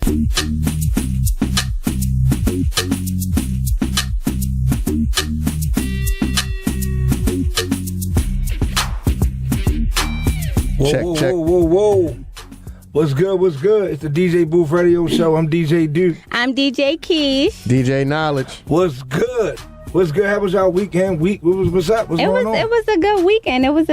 Whoa. What's good? It's the DJ Booth Radio Show. I'm DJ Duke. I'm DJ Keesh. DJ Niledge. What's good? How was y'all weekend? What's up? What's going on? It was a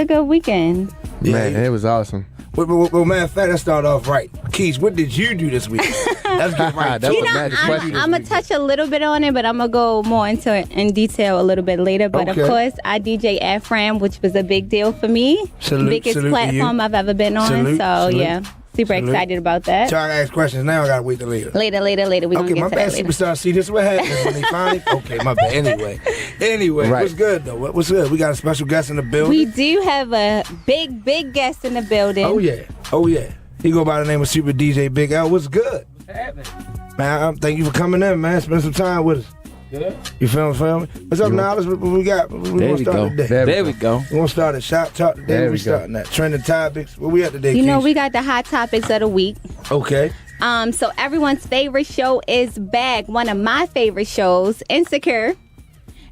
good weekend. Man, it was awesome. Well, matter of fact, let's start off right. Keesh, what did you do this week? Let's get right. I'm going to touch a little bit on it, but I'm going to go more into it in detail a little bit later. But of course, I DJ Ephram, which was a big deal for me. Biggest platform I've ever been on. Yeah. Super excited about that. Trying to ask questions now. I gotta wait till later. Later. We gonna get to that later. Okay, my bad, Superstar. See, this is what happens when they find. Okay, my bad. Anyway, right. What's good though? What's good? We got a special guest in the building. We do have a big guest in the building. Oh yeah. He go by the name of Supa Dj Big L. What's good? What's happening? Man, thank you for coming in, man. Spend some time with us. Good. You feel me? What's up, Niledge? What we got? There we go. There we go. We're going to start a shop talk today. We starting that. Trending topics. Where we at today, You know, we got the hot topics of the week. Okay. So everyone's favorite show is back. One of my favorite shows, Insecure.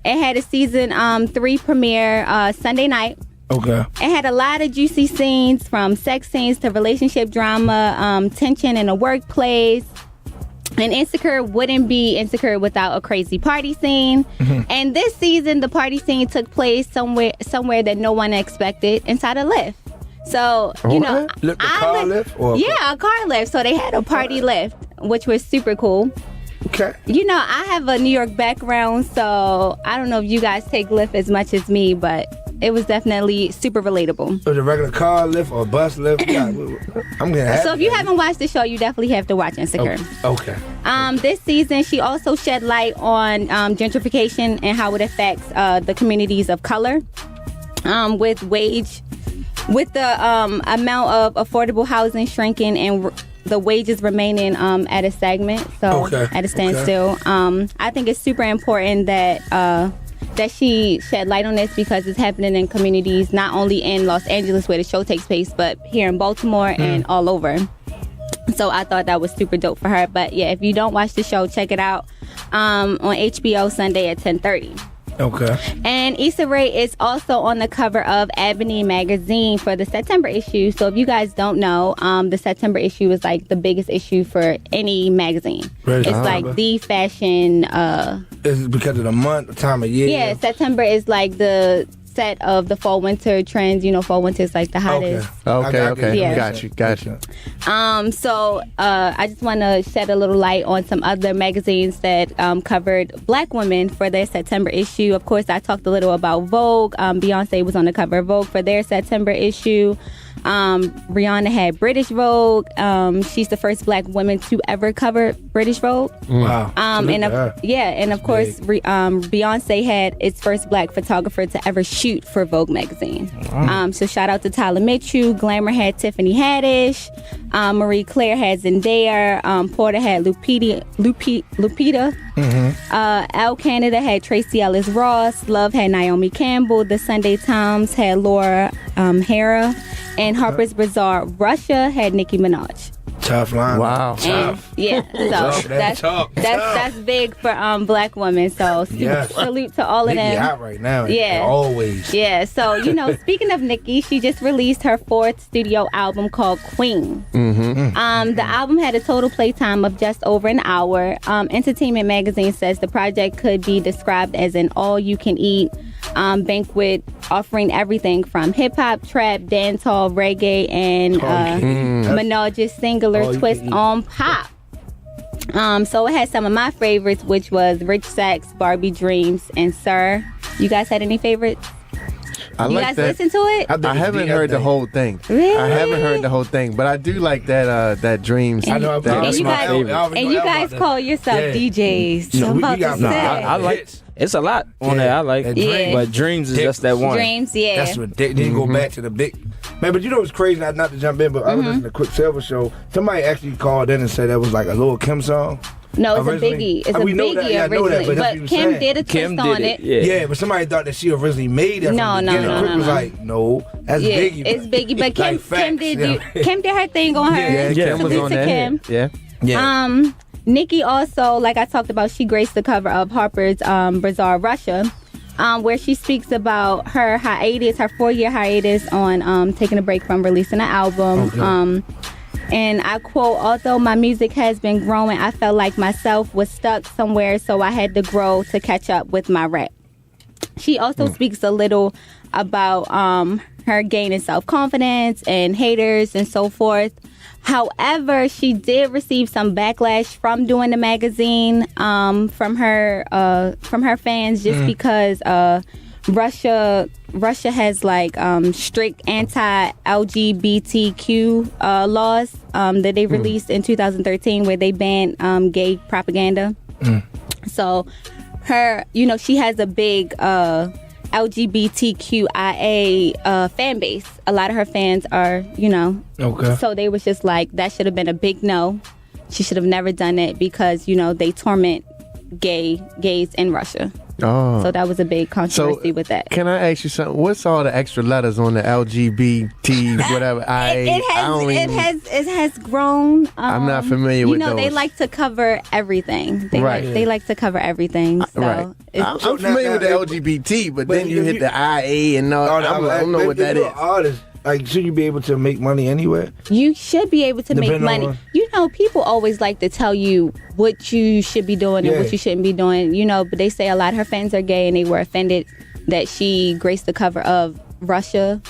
It had a season 3 premiere Sunday night. Okay. It had a lot of juicy scenes, from sex scenes to relationship drama, tension in the workplace. And Insecure wouldn't be Insecure without a crazy party scene. Mm-hmm. And this season, the party scene took place somewhere that no one expected, inside a lift. So, you know, a car lift? Yeah, a car lift. So they had a party lift, which was super cool. Okay. You know, I have a New York background, so I don't know if you guys take lift as much as me, but it was definitely super relatable. Was it a regular car lift or bus lift? I'm gonna have So if you haven't watched the show, you definitely have to watch Insecure. Okay. This season, she also shed light on gentrification and how it affects the communities of color. With the amount of affordable housing shrinking and the wages remaining at a stagnant, at a standstill. I think it's super important that she shed light on this, because it's happening in communities not only in Los Angeles where the show takes place, but here in Baltimore and all over. So I thought that was super dope for her. But yeah, if you don't watch the show, check it out on HBO Sunday at 10:30. Okay. And Issa Rae is also on the cover of Ebony magazine for the September issue. So if you guys don't know, the September issue is like the biggest issue for any magazine. It's like the fashion. Is it because of the month, the time of year? Yeah, September is like the set of the fall-winter trends. You know, fall-winter is like the hottest. Okay. Yeah. Got you. So I just want to shed a little light on some other magazines that covered Black women for their September issue. Of course, I talked a little about Vogue. Beyonce was on the cover of Vogue for their September issue. Rihanna had British Vogue. She's the first Black woman to ever cover British Vogue. Wow. And of course, Beyonce had its first Black photographer to ever shoot for Vogue magazine. Wow. So shout out to Tyler Mitchell. Glamour had Tiffany Haddish. Marie Claire had Zendaya. Porter had Lupita. Mm-hmm. Elle Canada had Tracy Ellis Ross. Love had Naomi Campbell. The Sunday Times had Laura Hara. And Harper's Bazaar Russia had Nicki Minaj. Tough line. Wow. Tough. Yeah. So that's big for Black women. So salute to all of them. Nicki hot right now. Yeah. Always. Yeah. So, you know, speaking of Nicki, she just released her 4th studio album called Queen. Mm-hmm. The album had a total playtime of just over an hour. Entertainment Magazine says the project could be described as an all-you-can-eat banquet, offering everything from hip-hop, trap, dancehall, reggae, and Minaj's singular twist on pop. So it had some of my favorites, which was Rich Sex, Barbie Dreams, and Sir. You guys had any favorites? You guys listen to it? I haven't heard the whole thing. Really? I haven't heard the whole thing, but I do like that Dreams. I know. And you guys call yourself DJs. So I'm about to say. I like. It's a lot on there. I like it. But Dreams is just that one. Dreams, yeah. That's what they go back to the big. Man, but you know what's crazy? Not to jump in, but I was listening to Quicksilver show. Somebody actually called in and said that was like a Lil Kim song. No, it's a Biggie. It's a Biggie originally. But Kim did a twist on it. Yeah, but somebody thought that she originally made that. No. Quick was like, no, that's Biggie. It's Biggie. But Kim did her thing on her. Yeah, Kim was on that. Kim. Yeah. Yeah. Nikki also, like I talked about, she graced the cover of Harper's Bazaar Russia, where she speaks about her hiatus, her 4-year hiatus on taking a break from releasing an album. Okay. And I quote, although my music has been growing, I felt like myself was stuck somewhere, so I had to grow to catch up with my rap. She also speaks a little about her gaining self-confidence and haters and so forth. However, she did receive some backlash from doing the magazine from her fans just because Russia has like strict anti-LGBTQ laws that they released in 2013 where they banned gay propaganda. So her, she has a big LGBTQIA fan base. A lot of her fans are, okay. So they was just like, that should have been a big no. She should have never done it because, they torment gays in Russia. Oh. So that was a big controversy with that. Can I ask you something? What's all the extra letters on the LGBT whatever? It has grown. I'm not familiar with those. They like to cover everything. They like to cover everything. So right. I'm familiar with the LGBT, but then you hit the IA and all. I don't know what that is. Artist, like, should you be able to make money anywhere? You should be able to make money. People always like to tell you what you should be doing and what you shouldn't be doing. But they say a lot of her fans are gay and they were offended that she graced the cover of Russia,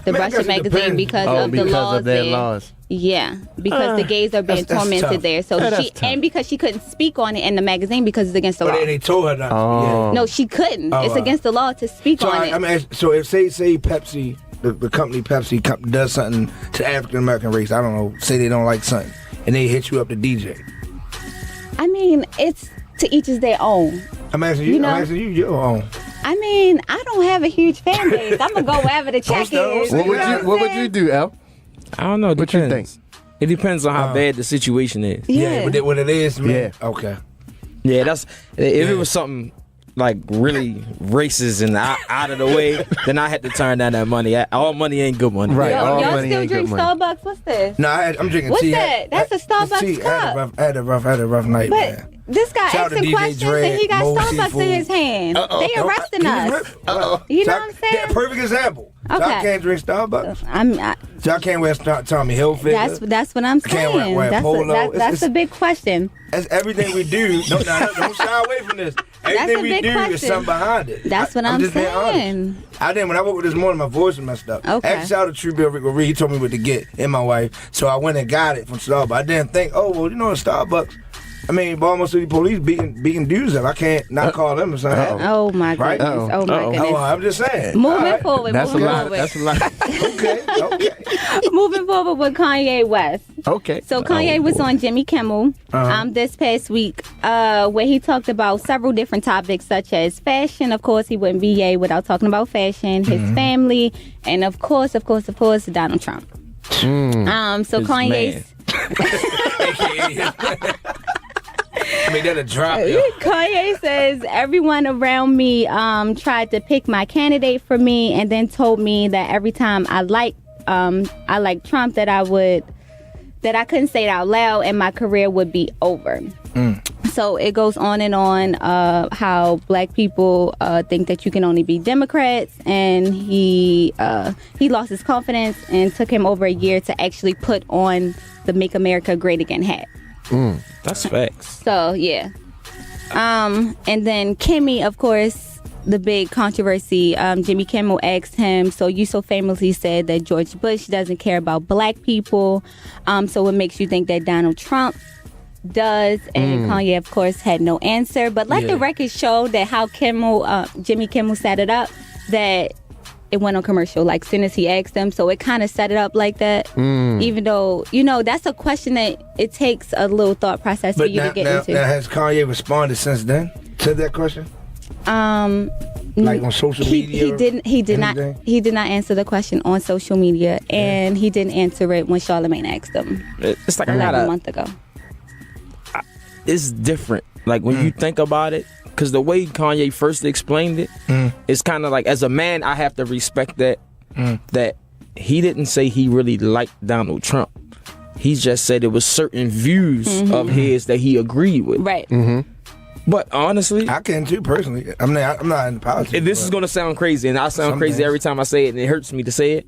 Russia magazine, because of the laws. Of their laws. Yeah, because the gays are being tormented there. So and because she couldn't speak on it in the magazine because it's against the law. They told her not. No, she couldn't. It's against the law to speak on it. I mean, so if say Pepsi. The company Pepsi does something to the African American race, I don't know, say they don't like something, and they hit you up to DJ. I mean, it's to each is their own. I'm asking you, your own. I mean, I don't have a huge fan base. I'm going to go wherever the check is. What would you do, Al? I don't know. What you think? It depends on how bad the situation is. Yeah, but what it is, man. Yeah. Okay. Yeah, if it was something like really racist and out of the way, then I had to turn down that money. All money ain't good money. Right. Y'all still drink Starbucks? What's this? No, I'm drinking What's tea. What's that? That's a Starbucks cup. I had a rough night, but man. This guy asking questions and he got Starbucks in his hand. They arresting us. You know what I'm saying? Perfect example. Okay. So I can't drink Starbucks. So I can't wear Tommy Hilfiger. That's what I'm saying. Can't wear polo. That's a big question. That's everything we do. Don't shy away from this. Everything we do is something behind it. That's what I'm saying. When I woke up this morning, my voice was messed up. Okay. Actually, out of True Bill Rico Reed, he told me what to get, and my wife. So I went and got it from Starbucks. I didn't think, Starbucks. I mean, Baltimore City Police beating dudes up. I can't not call them or something. Oh my goodness! Right? Oh my goodness! Oh, I'm just saying. Moving forward. That's a lot. Okay. Moving forward with Kanye West. Okay. So Kanye was on Jimmy Kimmel this past week, where he talked about several different topics such as fashion. Of course, he wouldn't be Ye without talking about fashion, his family, and of course, Donald Trump. So Kanye's. I mean, that'll drop. Kanye says everyone around me tried to pick my candidate for me, and then told me that every time I like Trump, that I couldn't say it out loud, and my career would be over. So it goes on and on how black people think that you can only be Democrats, and he lost his confidence, and took him over a year to actually put on the "Make America Great Again" hat. That's facts. So yeah, and then Kimmy, of course, the big controversy. Jimmy Kimmel asked him, "So you so famously said that George Bush doesn't care about black people. So what makes you think that Donald Trump does?" And Kanye, of course, had no answer. But the record showed that how Jimmy Kimmel set it up, that it went on commercial like soon as he asked them. So it kind of set it up like that. Even though, that's a question that it takes a little thought process for you to get into. Now, has Kanye responded since then to that question? Like on social media? He did not answer the question on social media, and he didn't answer it when Charlamagne asked him. It's like a month ago. It's different. Like when you think about it, because the way Kanye first explained it, it's kind of like, as a man, I have to respect that he didn't say he really liked Donald Trump. He just said it was certain views of his that he agreed with. Right. But honestly, I can too personally. I'm not in politics. This is gonna sound crazy, and I sound crazy every time I say it, and it hurts me to say it.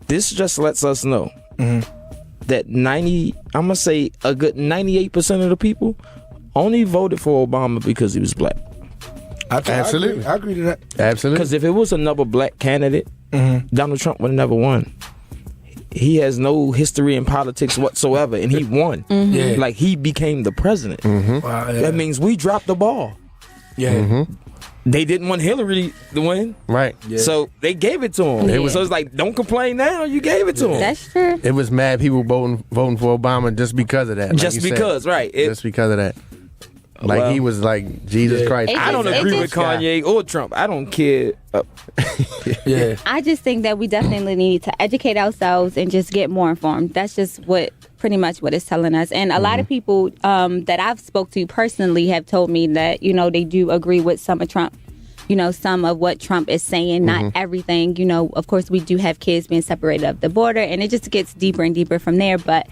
This just lets us know that I'm gonna say a good 98% of the people only voted for Obama because he was black. Absolutely. I agree to that. Absolutely. Because if it was another black candidate, Donald Trump would have never won. He has no history in politics whatsoever, and he won. Yeah. Like, he became the president. Wow, yeah. That means we dropped the ball. Yeah. They didn't want Hillary to win. Right. Yeah. So they gave it to him. Yeah. So it's like, don't complain now. You gave it to him. That's true. It was mad people voting for Obama just because of that. Like Just you because, said. right. Just because of that. Like, Well, he was like, Jesus Christ. It I don't just- agree it with just- Kanye or Trump. I don't care. Yeah. I just think that we definitely need to educate ourselves and just get more informed. That's just pretty much what it's telling us. And a lot of people that I've spoke to personally have told me that, they do agree with some of Trump. Some of what Trump is saying, not everything. Of course, we do have kids being separated of the border, and it just gets deeper and deeper from there. But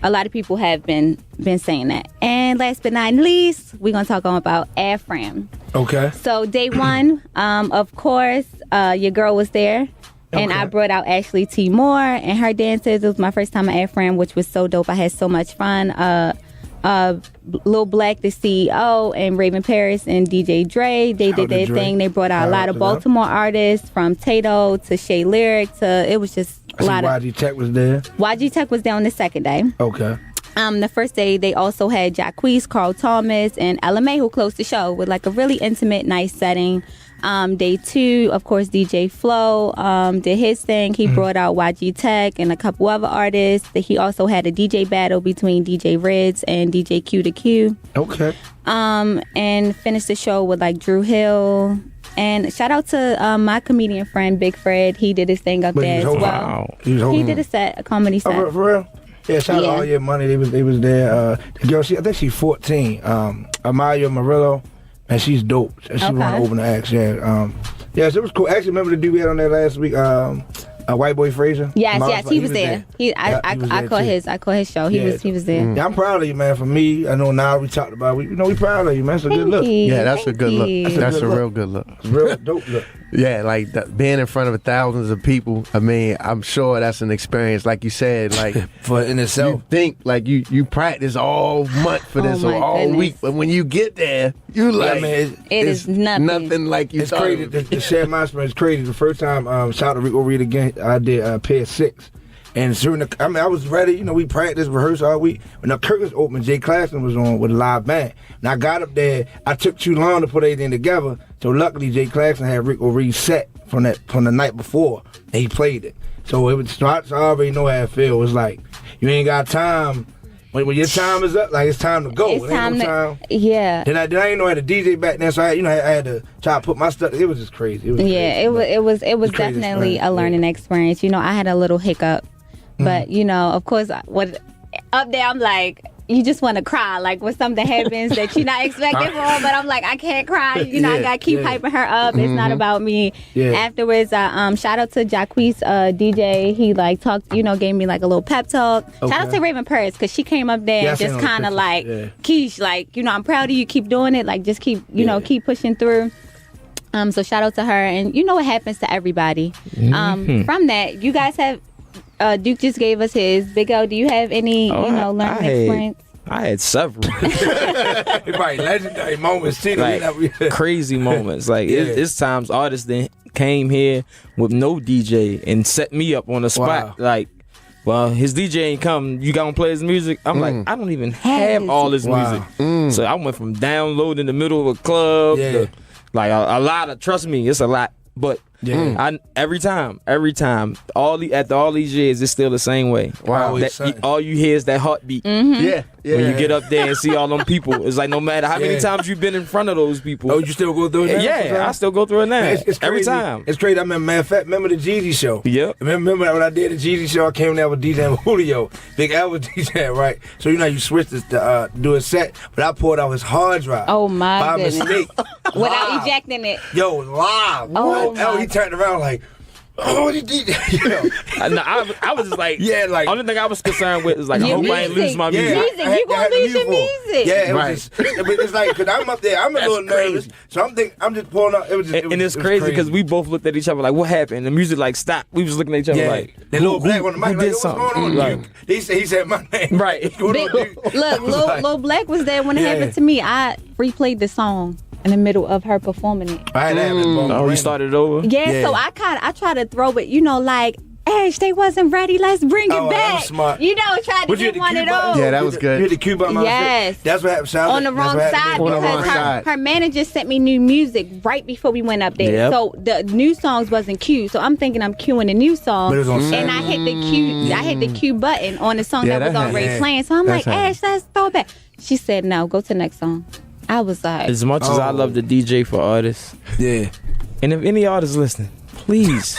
a lot of people have been saying that. And last but not least, we're going to talk about Ephram. Okay. So day one, of course, your girl was there. And Okay. I brought out Ashley T. Moore and her dancers. It was my first time at Ephram, which was so dope. I had so much fun. Lil Black, the CEO, and Raven Paris and DJ Dre, they did their thing. They brought out a lot of Baltimore artists, from Tato to Shay Lyric to, it was just a lot of. YG Tech was there. YG Tech was there on the second day. Okay. The first day, they also had Jacquees, Carl Thomas, and LMA, who closed the show with like a really intimate, nice setting. Day two, of course, DJ Flow did his thing. He brought out YG Tech and a couple other artists. He also had a DJ battle between DJ Rids and DJ Q to Q. Okay. And finished the show with like Drew Hill. And shout out to my comedian friend, Big Fred. He did his thing up But he there was as holding- well. He was holding. He did a comedy set. Oh, for real? Yeah, shout out Yeah. All Your Money. They was there. The girl, I think she's 14. Amaya Murillo, and she's dope. She Okay. want to open the acts. Yeah. So it was cool. Actually, remember the dude we had on there last week? White Boy Frazier. Yes, he was there. I was caught there too. I caught his show. He was there. Yeah, I'm proud of you, man. For me, I know now we talked about we proud of you, man. It's a good look. Yeah, that's a good you. look. That's a good real good look. It's a real dope look. Yeah, like being in front of thousands of people. I mean, I'm sure that's an experience. Like you said, like For in itself. you think like you practice all month for this Oh or my all goodness. week, but when you get there, you like man, It it's is nothing. nothing like you It's thought. crazy to share my experience. It's crazy. The first time, shout out to Rico Reed again. I did Pier 6, and during I was ready. We practiced, rehearsed all week. When the curtains opened, Jay Claxton was on with a live band. And I got up there. I took too long to put everything together. So luckily, Jay Claxton had Rico Reed set from the night before, and he played it. So it was. So I already know how it feels. It's like you ain't got time. When your time is up, like it's time to go. It's It ain't time no to, time. yeah. Then I didn't know how to DJ back then, so I had to try to put my stuff. It was just crazy. It was Yeah, crazy. it was It's crazy definitely experience, a learning experience. I had a little hiccup, but of course, up there I'm like, you just want to cry, like when something happens that you're not expecting for. But I'm like, I can't cry. I gotta keep hyping her up. It's not about me. Yeah. Afterwards, shout out to Jacquees DJ. He like talked, gave me like a little pep talk. Shout out Okay. to Raven Paris because she came up there Yeah, I and seen just those kind of pictures. like, Keesh, like I'm proud of you. Keep doing it. Like just keep keep pushing through. So shout out to her, and what happens to everybody. From that, you guys have Duke just gave us his. Big L, do you have any learning experience? I had several It's probably legendary moments too. like crazy moments. Like it's times artists that came here with no DJ and set me up on the spot. Wow. Like, well, his DJ ain't come. You gonna play his music? I'm like, I don't even have all his Wow. music. So I went from downloading in the middle of a club. Yeah. To, like a lot of. Trust me, it's a lot. But every time, all these years, it's still the same way. Wow. All you hear is that heartbeat. Yeah. When you get up there and see all them people, it's like no matter how many times you've been in front of those people. Oh, you still go through it now? Yeah, I still go through it now. It's every crazy. time. It's crazy. Matter of fact, remember the Jeezy show? Yep. Remember when I did the Jeezy show? I came there with DJ Julio. Big L was DJ, right? So you switched this to do a set, but I pulled out his hard drive. Oh my by goodness! mistake. Without Live. ejecting it. Yo, live. Oh, What? L, my. he turned around like, Oh, you did. I was just like, yeah, like only thing I was concerned with is like, I hope I ain't lose my music. You gonna lose your music. Yeah, it was just, it's like, cause I'm up there, I'm a little nervous, so I'm just pulling up. It was just, and it's crazy because we both looked at each other like, what happened? The music like stopped. We was looking at each other like, the little black one, the mic, like, what's going on? Right. He said my name. Right. Look, Lil Black was there when it happened to me. I replayed the song in the middle of her performing it. I had you started over? Yeah, so I try to throw it, like, Ash, they wasn't ready. Let's bring it back. That was smart. Try to get one of those. Yeah, that was good. You hit the cue button. Yes. That's what happened. On the wrong side because her manager sent me new music right before we went up there. Yep. So the new songs wasn't queued. So I'm thinking I'm queuing the new song. And I hit the cue. I hit the cue button on the song that was already playing. So I'm like, Ash, let's throw it back. She said, no, go to the next song. I was like, as much as I love the DJ for artists, and if any artists listening, please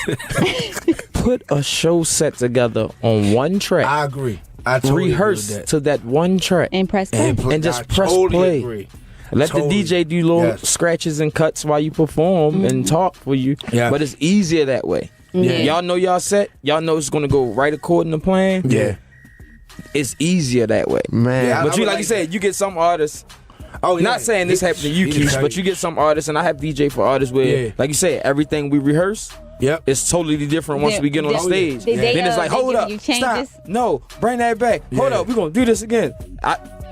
put a show set together on one track. I agree. I totally rehearse agree with that. to that one track and press play. And just press play. Agree. Let the DJ do little scratches and cuts while you perform and talk for you. Yeah. But it's easier that way. Yeah. Y'all know y'all set. Y'all know it's gonna go right according to plan. Yeah. It's easier that way. Man. Yeah, but you said, you get some artists. Not saying this happened to you, Keesh, but you get some artists, and I have DJ for artists where, like you said, everything we rehearse, it's totally different once we get on the stage. Then it's like, hold up, stop, no, bring that back. Hold up, we're gonna do this again.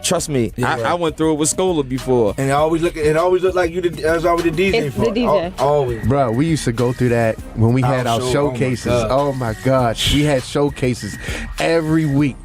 Trust me, I went through it with Scola before, and it always looked like you was always the DJ it's for the DJ. Always, bro. We used to go through that when we had our showcases. Oh my gosh, we had showcases every week.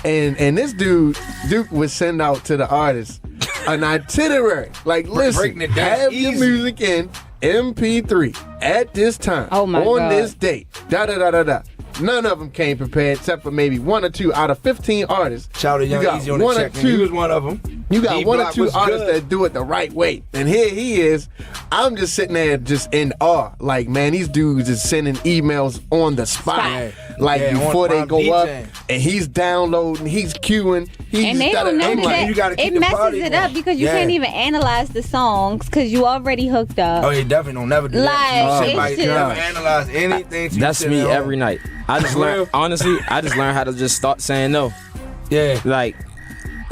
And this Duke would send out to the artists an itinerary. Like, listen, have your music in MP3 at this time on this date. Da-da-da-da-da. None of them came prepared except for maybe one or two out of 15 artists. Shout out Young Easy on the check. He was one of them. You got one or two artists that do it the right way. And here he is. I'm just sitting there just in awe. Like, man, these dudes is sending emails on the spot. Like, before they go up. And he's downloading, he's queuing. And they don't know that it messes it up because you can't even analyze the songs because you already hooked up. Oh, you definitely don't never do that. You never analyze anything. That's me every night. I just learned, honestly, how to just start saying no. Yeah. Like,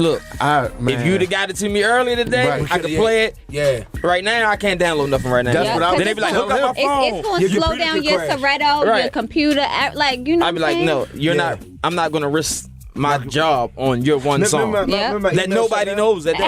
look, if you'd have got it to me earlier today, I could play it. Yeah. Right now, I can't download nothing right now. That's what I. Then they be like, hook up my phone. It's going to slow down your Toretto, your computer. Like, you know. I'd be like, no, you're not. I'm not going to risk my job on your one song. That nobody knows that.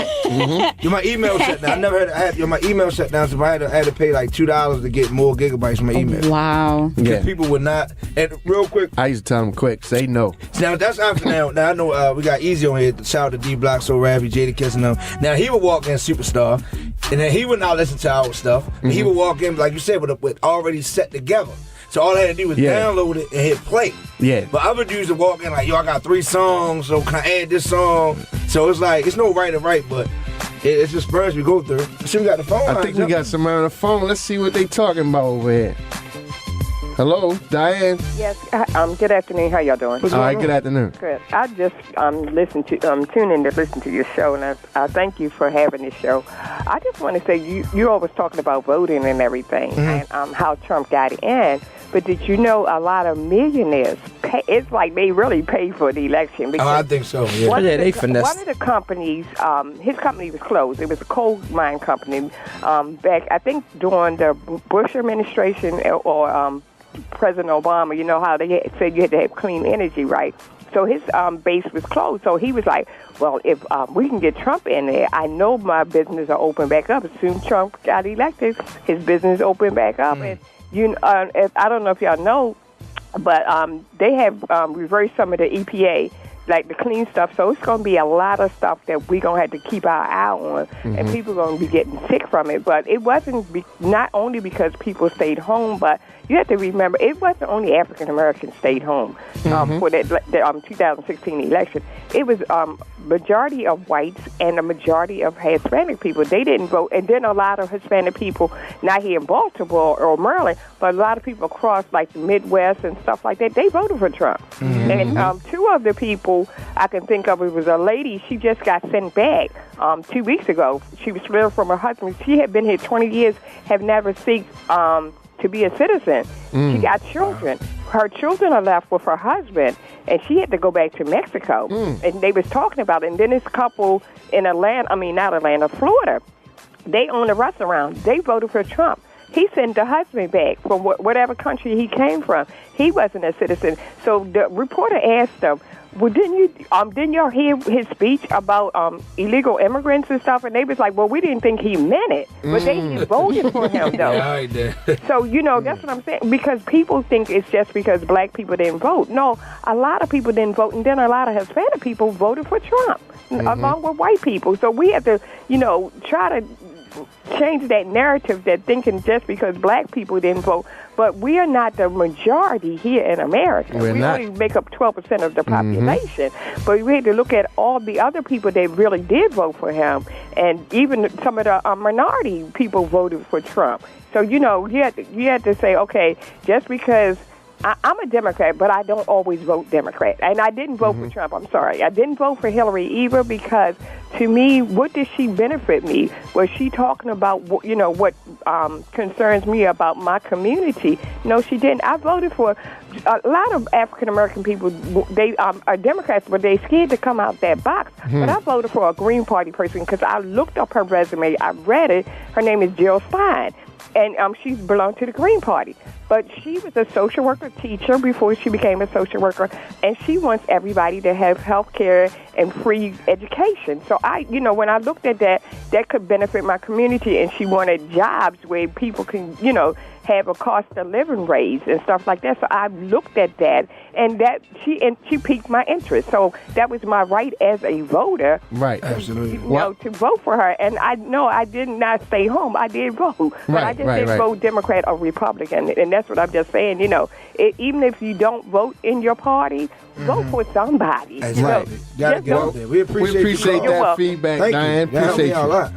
My email shut down. I never had my email shut down, so I had to pay like $2 to get more gigabytes from my email. Wow. Because people would not. And real quick, I used to tell them quick, say no. Now that's after now. Now I know we got Easy on here. Shout out to D Block, So Ravi, Jada Kiss and them. Now he would walk in Superstar, and then he would not listen to our stuff. And he would walk in, like you said, with already set together. So all I had to do was download it and hit play. Yeah. But other dudes would walk in like, yo, I got 3 songs, so can I add this song? So it's like, it's no right or right, but it's just experience we go through. See, we got the phone. I think we got somebody on the phone. Let's see what they talking about over here. Hello, Diane. Yes. Good afternoon. How y'all doing? All right. Good afternoon. Good. I just tune in to listen to your show, and I thank you for having this show. I just want to say you always talking about voting and everything, and how Trump got in. But did you know a lot of millionaires pay? It's like they really pay for the election. Because I think so. Yeah. They finesse. One of the companies, his company was closed. It was a coal mine company back, I think, during the Bush administration or President Obama. You know how they said you had to have clean energy, right? So his base was closed. So he was like, well, if we can get Trump in there, I know my business will open back up. As soon as Trump got elected, his business opened back up. And I don't know if y'all know, but they have reversed some of the EPA, like the clean stuff. So it's going to be a lot of stuff that we're going to have to keep our eye on, and people are going to be getting sick from it. But it wasn't not only because people stayed home, but you have to remember, it wasn't only African Americans stayed home for that 2016 election. It was majority of whites and a majority of Hispanic people. They didn't vote, and then a lot of Hispanic people, not here in Baltimore or Maryland, but a lot of people across like the Midwest and stuff like that, they voted for Trump. And 2 of the people I can think of, it was a lady, she just got sent back 2 weeks ago. She was split from her husband. She had been here 20 years, have never seen to be a citizen. She got children. Her children are left with her husband, and she had to go back to Mexico. And they was talking about it. And then this couple in Florida, they own a restaurant. They voted for Trump. He sent the husband back from whatever country he came from. He wasn't a citizen. So the reporter asked them, well, didn't y'all hear his speech about illegal immigrants and stuff? And they was like, well, we didn't think he meant it. But they voted for him, though. Yeah, I did. So, that's what I'm saying. Because people think it's just because black people didn't vote. No, a lot of people didn't vote. And then a lot of Hispanic people voted for Trump, along with white people. So we have to, try to change that narrative, that thinking just because black people didn't vote. But we are not the majority here in America. We only make up 12% of the population. But we had to look at all the other people that really did vote for him. And even some of the minority people voted for Trump. So, you had to say, okay, just because I'm a Democrat, but I don't always vote Democrat. And I didn't vote for Trump. I'm sorry. I didn't vote for Hillary either because, to me, what did she benefit me? Was she talking about, what concerns me about my community? No, she didn't. I voted for a lot of African-American people. They are Democrats, but they're scared to come out that box. But I voted for a Green Party person because I looked up her resume. I read it. Her name is Jill Stein. And she belonged to the Green Party. But she was a social worker teacher before she became a social worker, and she wants everybody to have health care and free education. So when I looked at that could benefit my community, and she wanted jobs where people can, have a cost of living raise and stuff like that. So I looked at that, and she piqued my interest. So that was my right as a voter. Right, absolutely. To vote for her. And I did not stay home. I did vote, but I just didn't vote Democrat or Republican. And that's what I'm just saying. Even if you don't vote in your party, vote for somebody. That's right. Gotta get out there. We appreciate that feedback, Diane. Appreciate you.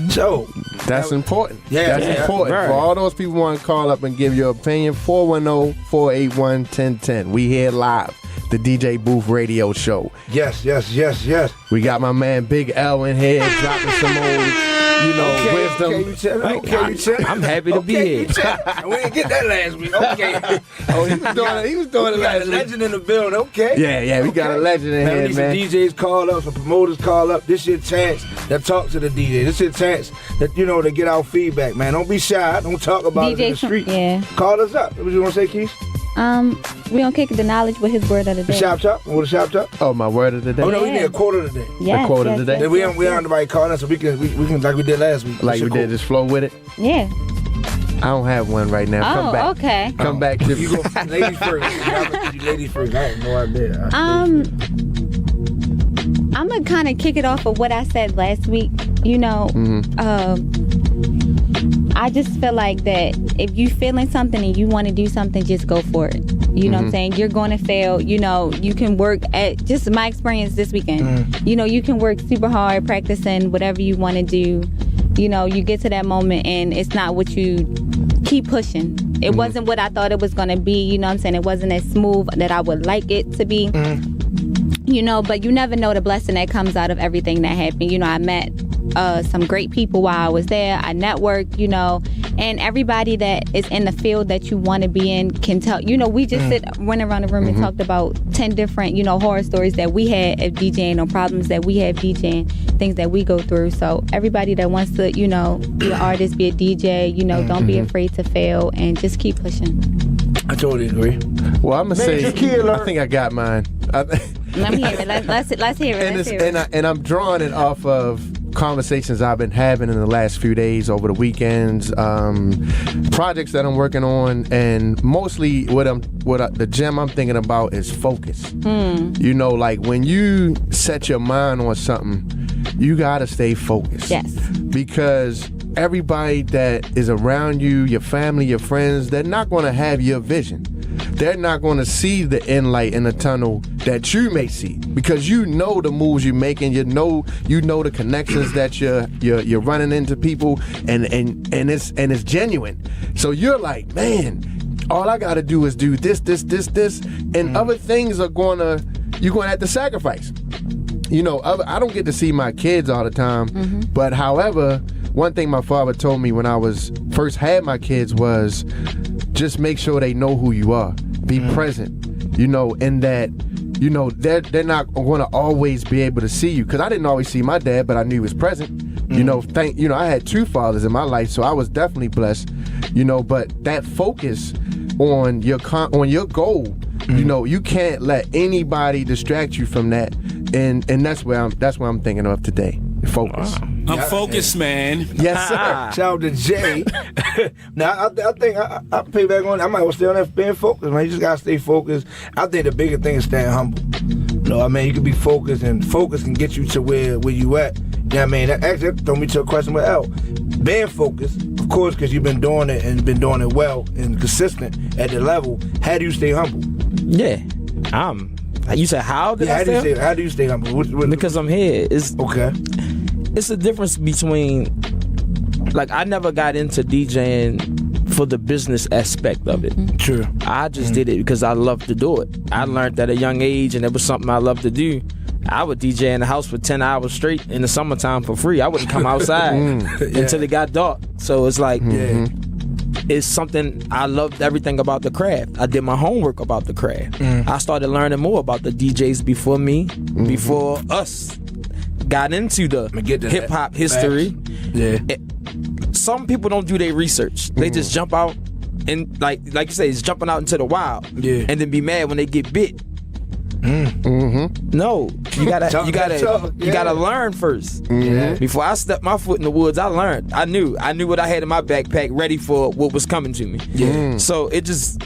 So that's important. Yeah, that's important. Right. For all those people who want to call up and give your opinion, 410-481-1010. We here live, the DJ Booth Radio Show. Yes. We got my man Big L in here dropping some old, wisdom. I'm happy to be here. We didn't get that last week. Okay. He was doing it last week. Legend in the building. Okay. Yeah. We got a legend in here, man. Some DJs call up, some promoters call up. This your chance to talk to the DJ. This your chance that to get our feedback, man. Don't be shy. Don't talk about it in the street. Yeah. Call us up. What you want to say, Keesh? We gonna kick the knowledge with his word of the day. The shop top? What the shop top? Oh, my word of the day. Oh no, we need a quote of the day. Yes, a quote of the day. Then we don't nobody calling us, so we can like we did last week. Like we did, just flow with it. Yeah. I don't have one right now. Come back. Okay. Come back to you go ladies first. You ladies first. I have no idea. I'm gonna kind of kick it off of what I said last week. I just feel like that if you feeling something and you want to do something, just go for it. You know what I'm saying? You're going to fail. You can work at, just my experience this weekend. You can work super hard practicing whatever you want to do. You get to that moment and it's not what you keep pushing. It wasn't what I thought it was going to be. You know what I'm saying? It wasn't as smooth that I would like it to be. But you never know the blessing that comes out of everything that happened. I met some great people while I was there. I networked, and everybody that is in the field that you want to be in can tell. We just went around the room and talked about 10 different, horror stories that we had of DJing or problems that we have DJing, things that we go through. So everybody that wants to, be an artist, be a DJ, don't be afraid to fail and just keep pushing. I totally agree. Well, I'm gonna say, I think I got mine. Let me hear it. Let's hear it. And I'm drawing it off of conversations I've been having in the last few days, over the weekends, projects that I'm working on, and mostly the gem I'm thinking about is focus. Like when you set your mind on something, you gotta stay focused. Yes. Because everybody that is around you, your family, your friends, they're not gonna have your vision. They're not going to see the end light in the tunnel that you may see, because the moves you're making, you know the connections that you're running into people, and it's genuine. So you're like, man, all I got to do is do this, and other things you're going to have to sacrifice. I don't get to see my kids all the time, but however, one thing my father told me when I was first had my kids was just make sure they know who you are. Be present, and that, they're not going to always be able to see you. Because I didn't always see my dad, but I knew he was present. I had 2 fathers in my life, so I was definitely blessed. But that focus on your goal, you can't let anybody distract you from that. And that's where I'm thinking of today. Focus. Wow. I'm focused, man. Yes, sir. Shout out to Jay. Now, I think I pay back on. I might well stay on that being focused, man. You just gotta stay focused. I think the bigger thing is staying humble. You can be focused, and focus can get you to where you at. That actually throw me to a question with L. Being focused, of course, because you've been doing it and been doing it well and consistent at the level. How do you stay humble? Yeah, you said how did I stay? How do you stay humble? Because I'm here. Okay. It's a difference between, I never got into DJing for the business aspect of it. True. I just did it because I love to do it. I learned at a young age, and it was something I loved to do. I would DJ in the house for 10 hours straight in the summertime for free. I wouldn't come outside until it got dark. So it's it's something I loved everything about the craft. I did my homework about the craft. I started learning more about the DJs before me, before us got into the hip hop history. Yeah. Some people don't do their research. They just jump out and like you say, it's jumping out into the wild. Yeah. And then be mad when they get bit. No, you gotta learn first. Before I stepped my foot in the woods, I learned. I knew what I had in my backpack, ready for what was coming to me. So it just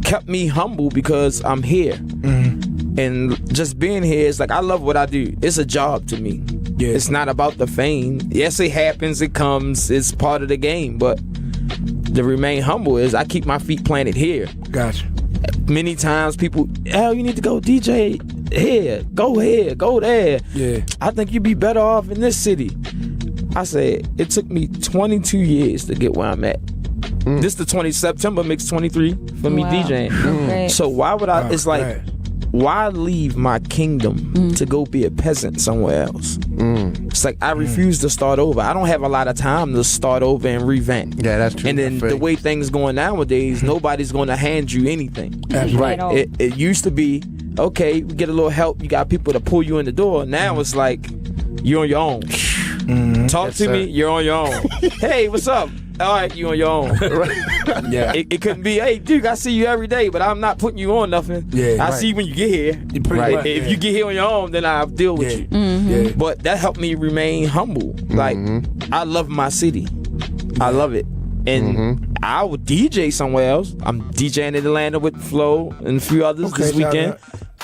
kept me humble because I'm here. And just being here is I love what I do. It's a job to me. It's not about the fame. Yes, it happens, it comes, it's part of the game, but to remain humble is I keep my feet planted here. Gotcha. Many times people, you need to go DJ here, go there. Yeah. I think you'd be better off in this city. I said, it took me 22 years to get where I'm at. This September makes 23 for me DJing. So why would I, why leave my kingdom to go be a peasant somewhere else? It's I refuse to start over. I don't have a lot of time to start over and revamp. Yeah, that's true. And then the way things going nowadays, nobody's going to hand you anything. That's right. It used to be, okay, we get a little help. You got people to pull you in the door. Now it's you're on your own. Talk to me, you're on your own. Hey, what's up? All right, you on your own. Yeah. It couldn't be, hey, Duke, I see you every day, but I'm not putting you on nothing. Yeah, I see you when you get here. If you get here on your own, then I'll deal with you. Yeah. But that helped me remain humble. I love my city. I love it. And I would DJ somewhere else. I'm DJing in Atlanta with Flo and a few others this weekend.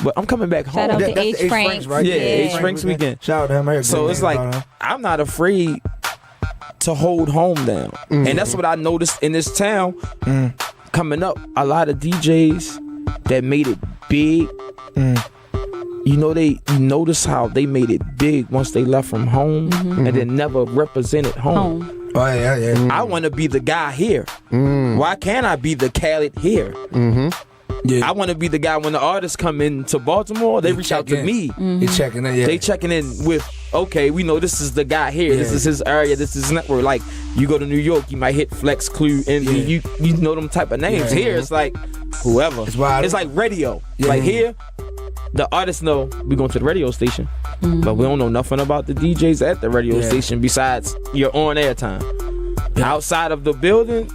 But I'm coming back home. Shout out to H. Franks, right? Yeah, H. Franks weekend. Shout out to him. So it's I'm not afraid to hold home down. And that's what I noticed in this town coming up. A lot of DJs that made it big, you notice how they made it big once they left from home and then never represented home. Oh, yeah. I want to be the guy here. Why can't I be the Khaled here? Yeah. I want to be the guy when the artists come into Baltimore, they reach out to me. They checking in, They checking in with, okay, we know this is the guy here. This is his area. This is his network. You go to New York, you might hit Flex, Clue, Envy. You know them type of names. Here, it's whoever. It's like radio. Here, the artists know we going to the radio station, but we don't know nothing about the DJs at the radio station besides your on-air time. Outside of the building,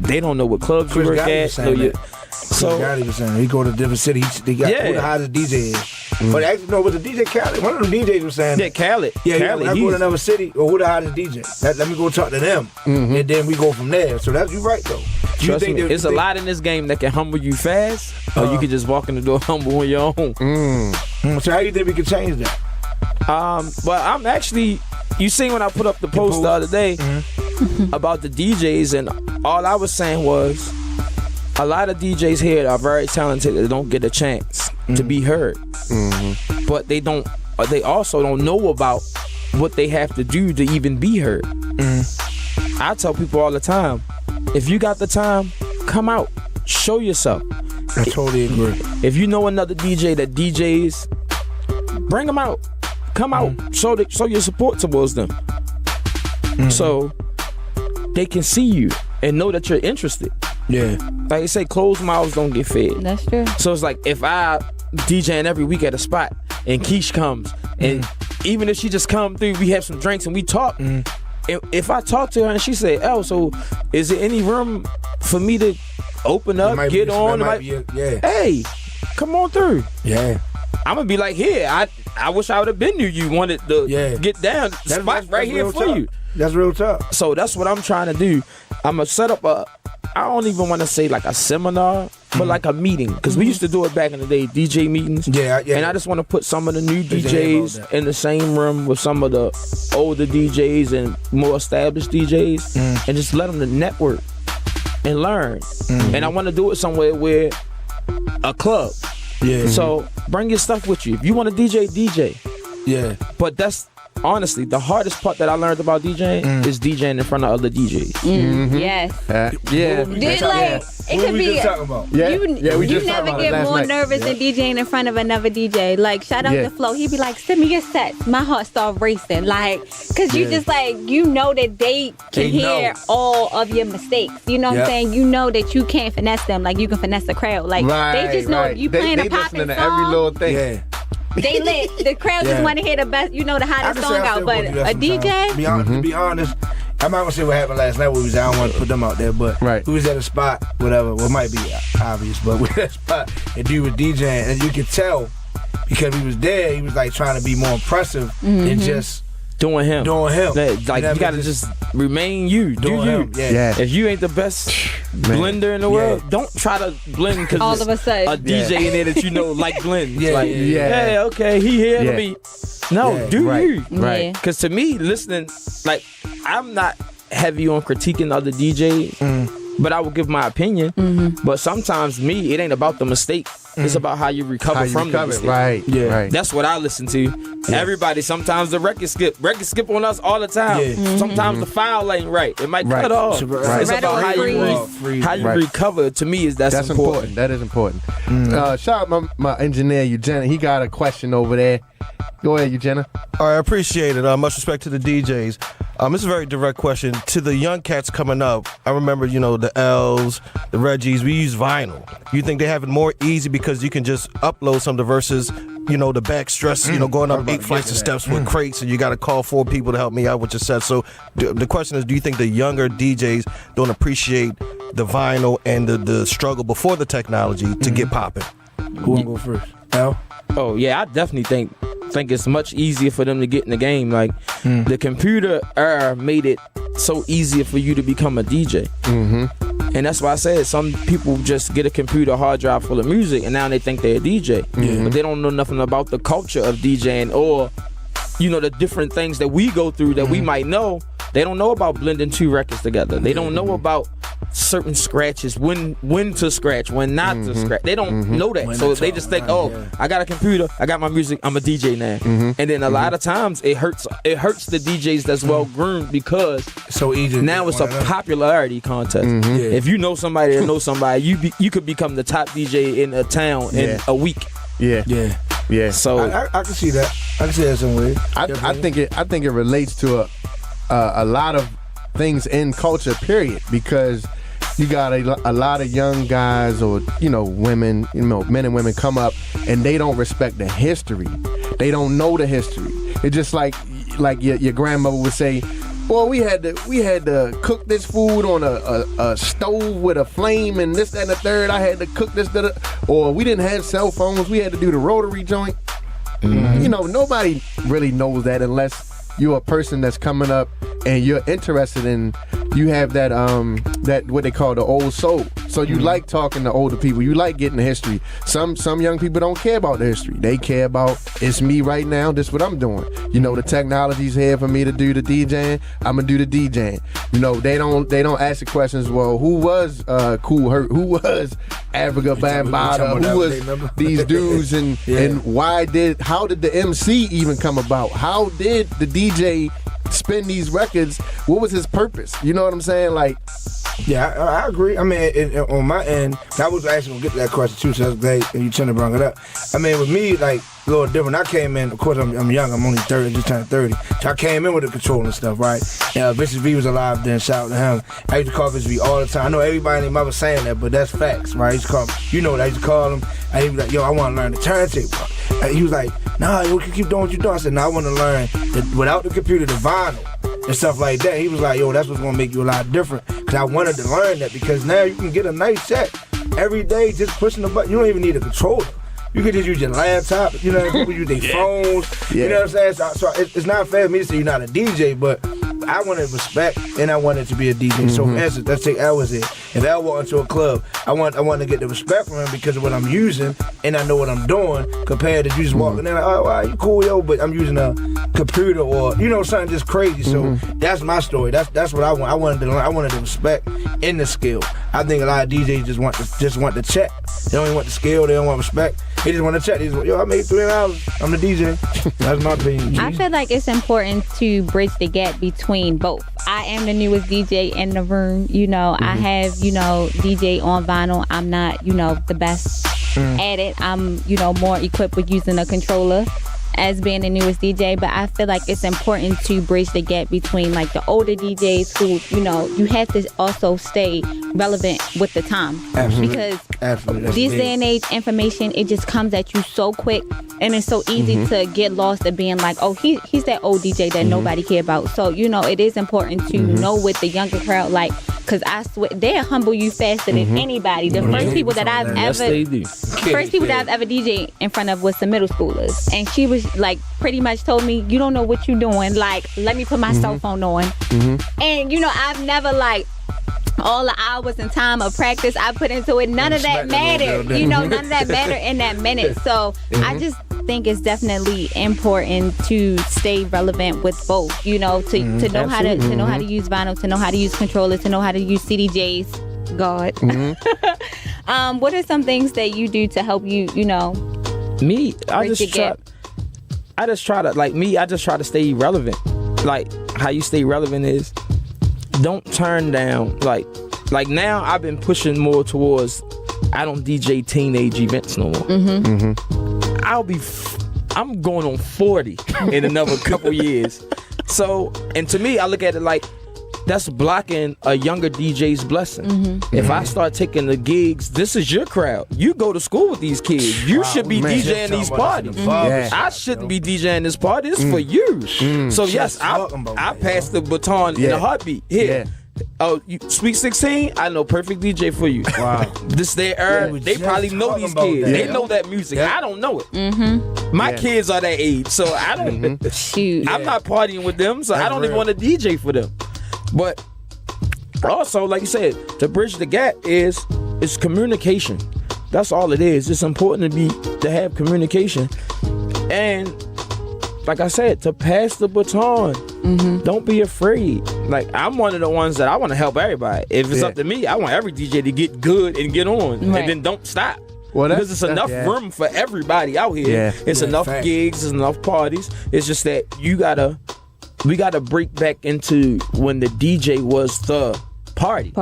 they don't know what clubs you work at. So he go to different cities. They got who the hottest DJ is. But actually, no, with the DJ Khaled, one of them DJs was saying, Khaled. When I go to another city, or who the hottest DJ? Let me go talk to them, and then we go from there. So that's you right though. Trust me, it's a lot in this game that can humble you fast, or you can just walk in the door humble on your own. So how do you think we can change that? Well, I'm actually. You seen when I put up the post the other day about the DJs, and all I was saying was, a lot of DJs here are very talented. They don't get a chance to be heard, but they also don't know about what they have to do to even be heard. I tell people all the time, if you got the time, come out, show yourself. I totally agree. If you know another DJ that DJs, bring them out. Come out, show your support towards them. So they can see you and know that you're interested. Yeah. Like they say, closed mouths don't get fed. That's true. So it's like if I DJing every week at a spot and Keesh comes and even if she just come through, we have some drinks and we talk. If I talk to her and she say, "Oh, so is there any room for me to open up, get on?" Hey, come on through. Yeah. I'm gonna be like, here, I wish I would have been you wanted to get down. Spot right here for you. That's real tough. So that's what I'm trying to do. I'm gonna set up I don't even want to say like a seminar, but like a meeting. Because we used to do it back in the day, DJ meetings. Yeah. And I just want to put some of the new DJs in the same room with some of the older DJs and more established DJs and just let them to network and learn. And I want to do it somewhere where a club. Yeah. So bring your stuff with you. If you want to DJ. Yeah. But that's honestly the hardest part that I learned about DJing is DJing in front of other DJs. Yes. Yeah. It could be. Talking about? You never get more nervous than DJing in front of another DJ. Like, shout out to Flo. He'd be like, "Send me your sets." My heart start racing. Like, cause you just like, you know that they can hear all of your mistakes. You know what I'm saying? You know that you can't finesse them like you can finesse a crowd. Like, they just know if you playing a poppin' song. Every little thing. Yeah. They lit. The crowd just want to hear the best, the hottest song out. But a DJ? To be honest, I'm not gonna say what happened last night. I don't want to put them out there, but we was at a spot, whatever. Well, it might be obvious, but we at a spot and dude was DJing, and you could tell because he was there. He was like trying to be more impressive than just doing him. Like you gotta just remain you. Do you? Yeah. If you ain't the best blender in the world, don't try to blend because all of a sudden a DJ in there that you know like blend. Yeah. Hey, okay, he here. Let me. No, do you? Right. Because to me, listening, like I'm not heavy on critiquing other DJs, but I will give my opinion. But sometimes it ain't about the mistake. It's about how you recover from the mistake. Right. Right. That's what I listen to. Everybody, sometimes the record skip on us all the time. Sometimes the file ain't right. It might cut off. It's about how you recover. To me, that's important. That is important. Shout out my engineer, Eugenia. He got a question over there. Go ahead, Eugenia. All right, I appreciate it. Much respect to the DJs. It's a very direct question. To the young cats coming up, I remember, the L's, the Reggies, we use vinyl. You think they have it more easy because you can just upload some of the verses, the back stress, going up 8 flights of steps with crates and you got to call 4 people to help me out with your set. So the question is, do you think the younger DJs don't appreciate the vinyl and the struggle before the technology to get popping? Who want to go first? Al? Oh, yeah, I definitely think it's much easier for them to get in the game. Like the computer era made it so easier for you to become a DJ. And that's why I said some people just get a computer hard drive full of music and now they think they're a DJ. But they don't know nothing about the culture of DJing or the different things that we go through that we might know. They don't know about blending 2 records together. They don't know about certain scratches, when to scratch, when not to scratch. They don't know that. So they just think, I got a computer, I got my music, I'm a DJ now. And then a lot of times it hurts the DJs that's well groomed because so easy. Now it's a popularity contest. If you know somebody that knows somebody, you could become the top DJ in a town in a week. Yeah. So I can see that. I can see that some way. I think it relates to a lot of things in culture, period, because you got a lot of young guys or women, men and women come up and they don't respect the history. They don't know the history. It's just like your grandmother would say, "Well, we had to cook this food on a stove with a flame and this, that, and the third. I had to cook this, or we didn't have cell phones. We had to do the rotary joint." Nobody really knows that unless you're a person that's coming up and you're interested in, you have that what they call the old soul. So you like talking to older people. You like getting the history. Some young people don't care about the history. They care about, it's me right now. This is what I'm doing. The technology's here for me to do the DJing. I'm gonna do the DJing. They don't ask the questions. Well, who was Cool Herc? Who was Africa Bambaataa? Who was these dudes? And how did the MC even come about? How did the DJ spin these records? What was his purpose? You know what I'm saying? Like, Yeah, I agree. I mean, on my end, I was actually gonna get to that question too, so that's great, and you trying to bring it up. I mean, with me, like, a little different. I came in, of course, I'm young, I'm only 30, just turned 30. So I came in with the control and stuff, right? Yeah, Vicious V was alive then, shout out to him. I used to call Vicious V all the time. I know everybody in their mother saying that, but that's facts, right? I used to call him, you know what, I used to call him, and he'd be like, yo, I wanna learn the turntable. And he was like, nah, you can keep doing what you're doing. I said, no, I wanna learn, without the computer, the vinyl. And stuff like that. He was like, yo, that's what's gonna make you a lot different. Cause I wanted to learn that, because now you can get a nice set every day just pushing the button. You don't even need a controller. You can just use your laptop. You know, people use their phones. Yeah. You know what I'm saying? So it's not fair for me to say you're not a DJ, but I wanted respect and I wanted to be a DJ. So for instance, let's take L was here. If L walked into a club, I want to get the respect from him because of what I'm using and I know what I'm doing, compared to you just walking in like, oh, wow, you cool, yo, but I'm using a computer or, you know, something just crazy. So that's my story. That's what I want. I wanted to learn. I wanted the respect and the skill. I think a lot of DJs just want the check. They don't even want the skill. They don't want respect. They just want to check. They just want, yo, I made $3. I'm the DJ. That's my opinion. I feel like it's important to bridge the gap between both. I am the newest DJ in the room. You know, I have, you know, DJ on vinyl. I'm not, you know, the best at it. I'm, you know, more equipped with using a controller as being the newest DJ, but I feel like it's important to bridge the gap between like the older DJs who, you know, you have to also stay relevant with the time. Absolutely. Because this day and age, information, it just comes at you so quick, and it's so easy to get lost at being like, oh, he's that old DJ that nobody care about. So, you know, it is important to know with the younger crowd, like, because I swear they'll humble you faster than anybody. The first people that I've ever DJed in front of was the middle schoolers, and she was like pretty much told me, you don't know what you're doing, like, let me put my cell phone on. And you know, I've never, like, all the hours and time of practice I put into it, none of that mattered. You know, none of that mattered in that minute. So I just think it's definitely important to stay relevant with both, you know, to know how to use vinyl, to know how to use controllers, to know how to use CDJs. God. What are some things that you do to help you, you know? Me, I just try to stay relevant. Like, how you stay relevant is don't turn down, like now I've been pushing more towards, I don't DJ teenage events no more. I'm going on 40 in another couple years. So, and to me, I look at it like that's blocking a younger DJ's blessing. If I start taking the gigs, this is your crowd. You go to school with these kids. You should be DJing these parties. I shouldn't be DJing this party. It's for you. So yes, I pass the baton in a heartbeat. Here. Oh, Sweet 16, I know perfect DJ for you. Wow. This their era. They probably know these kids. They know that music. I don't know it. My kids are that age, so I don't. Shoot. I'm not partying with them, so I don't even want to DJ for them. But also, like you said, to bridge the gap is communication. That's all it is. It's important to have communication, and like I said, to pass the baton. Don't be afraid. Like, I'm one of the ones that I want to help everybody. If it's up to me, I want every DJ to get good and get on, and then don't stop. Well, because it's enough room for everybody out here. It's enough gigs, it's enough parties. It's just that we gotta break back into when the DJ was the party.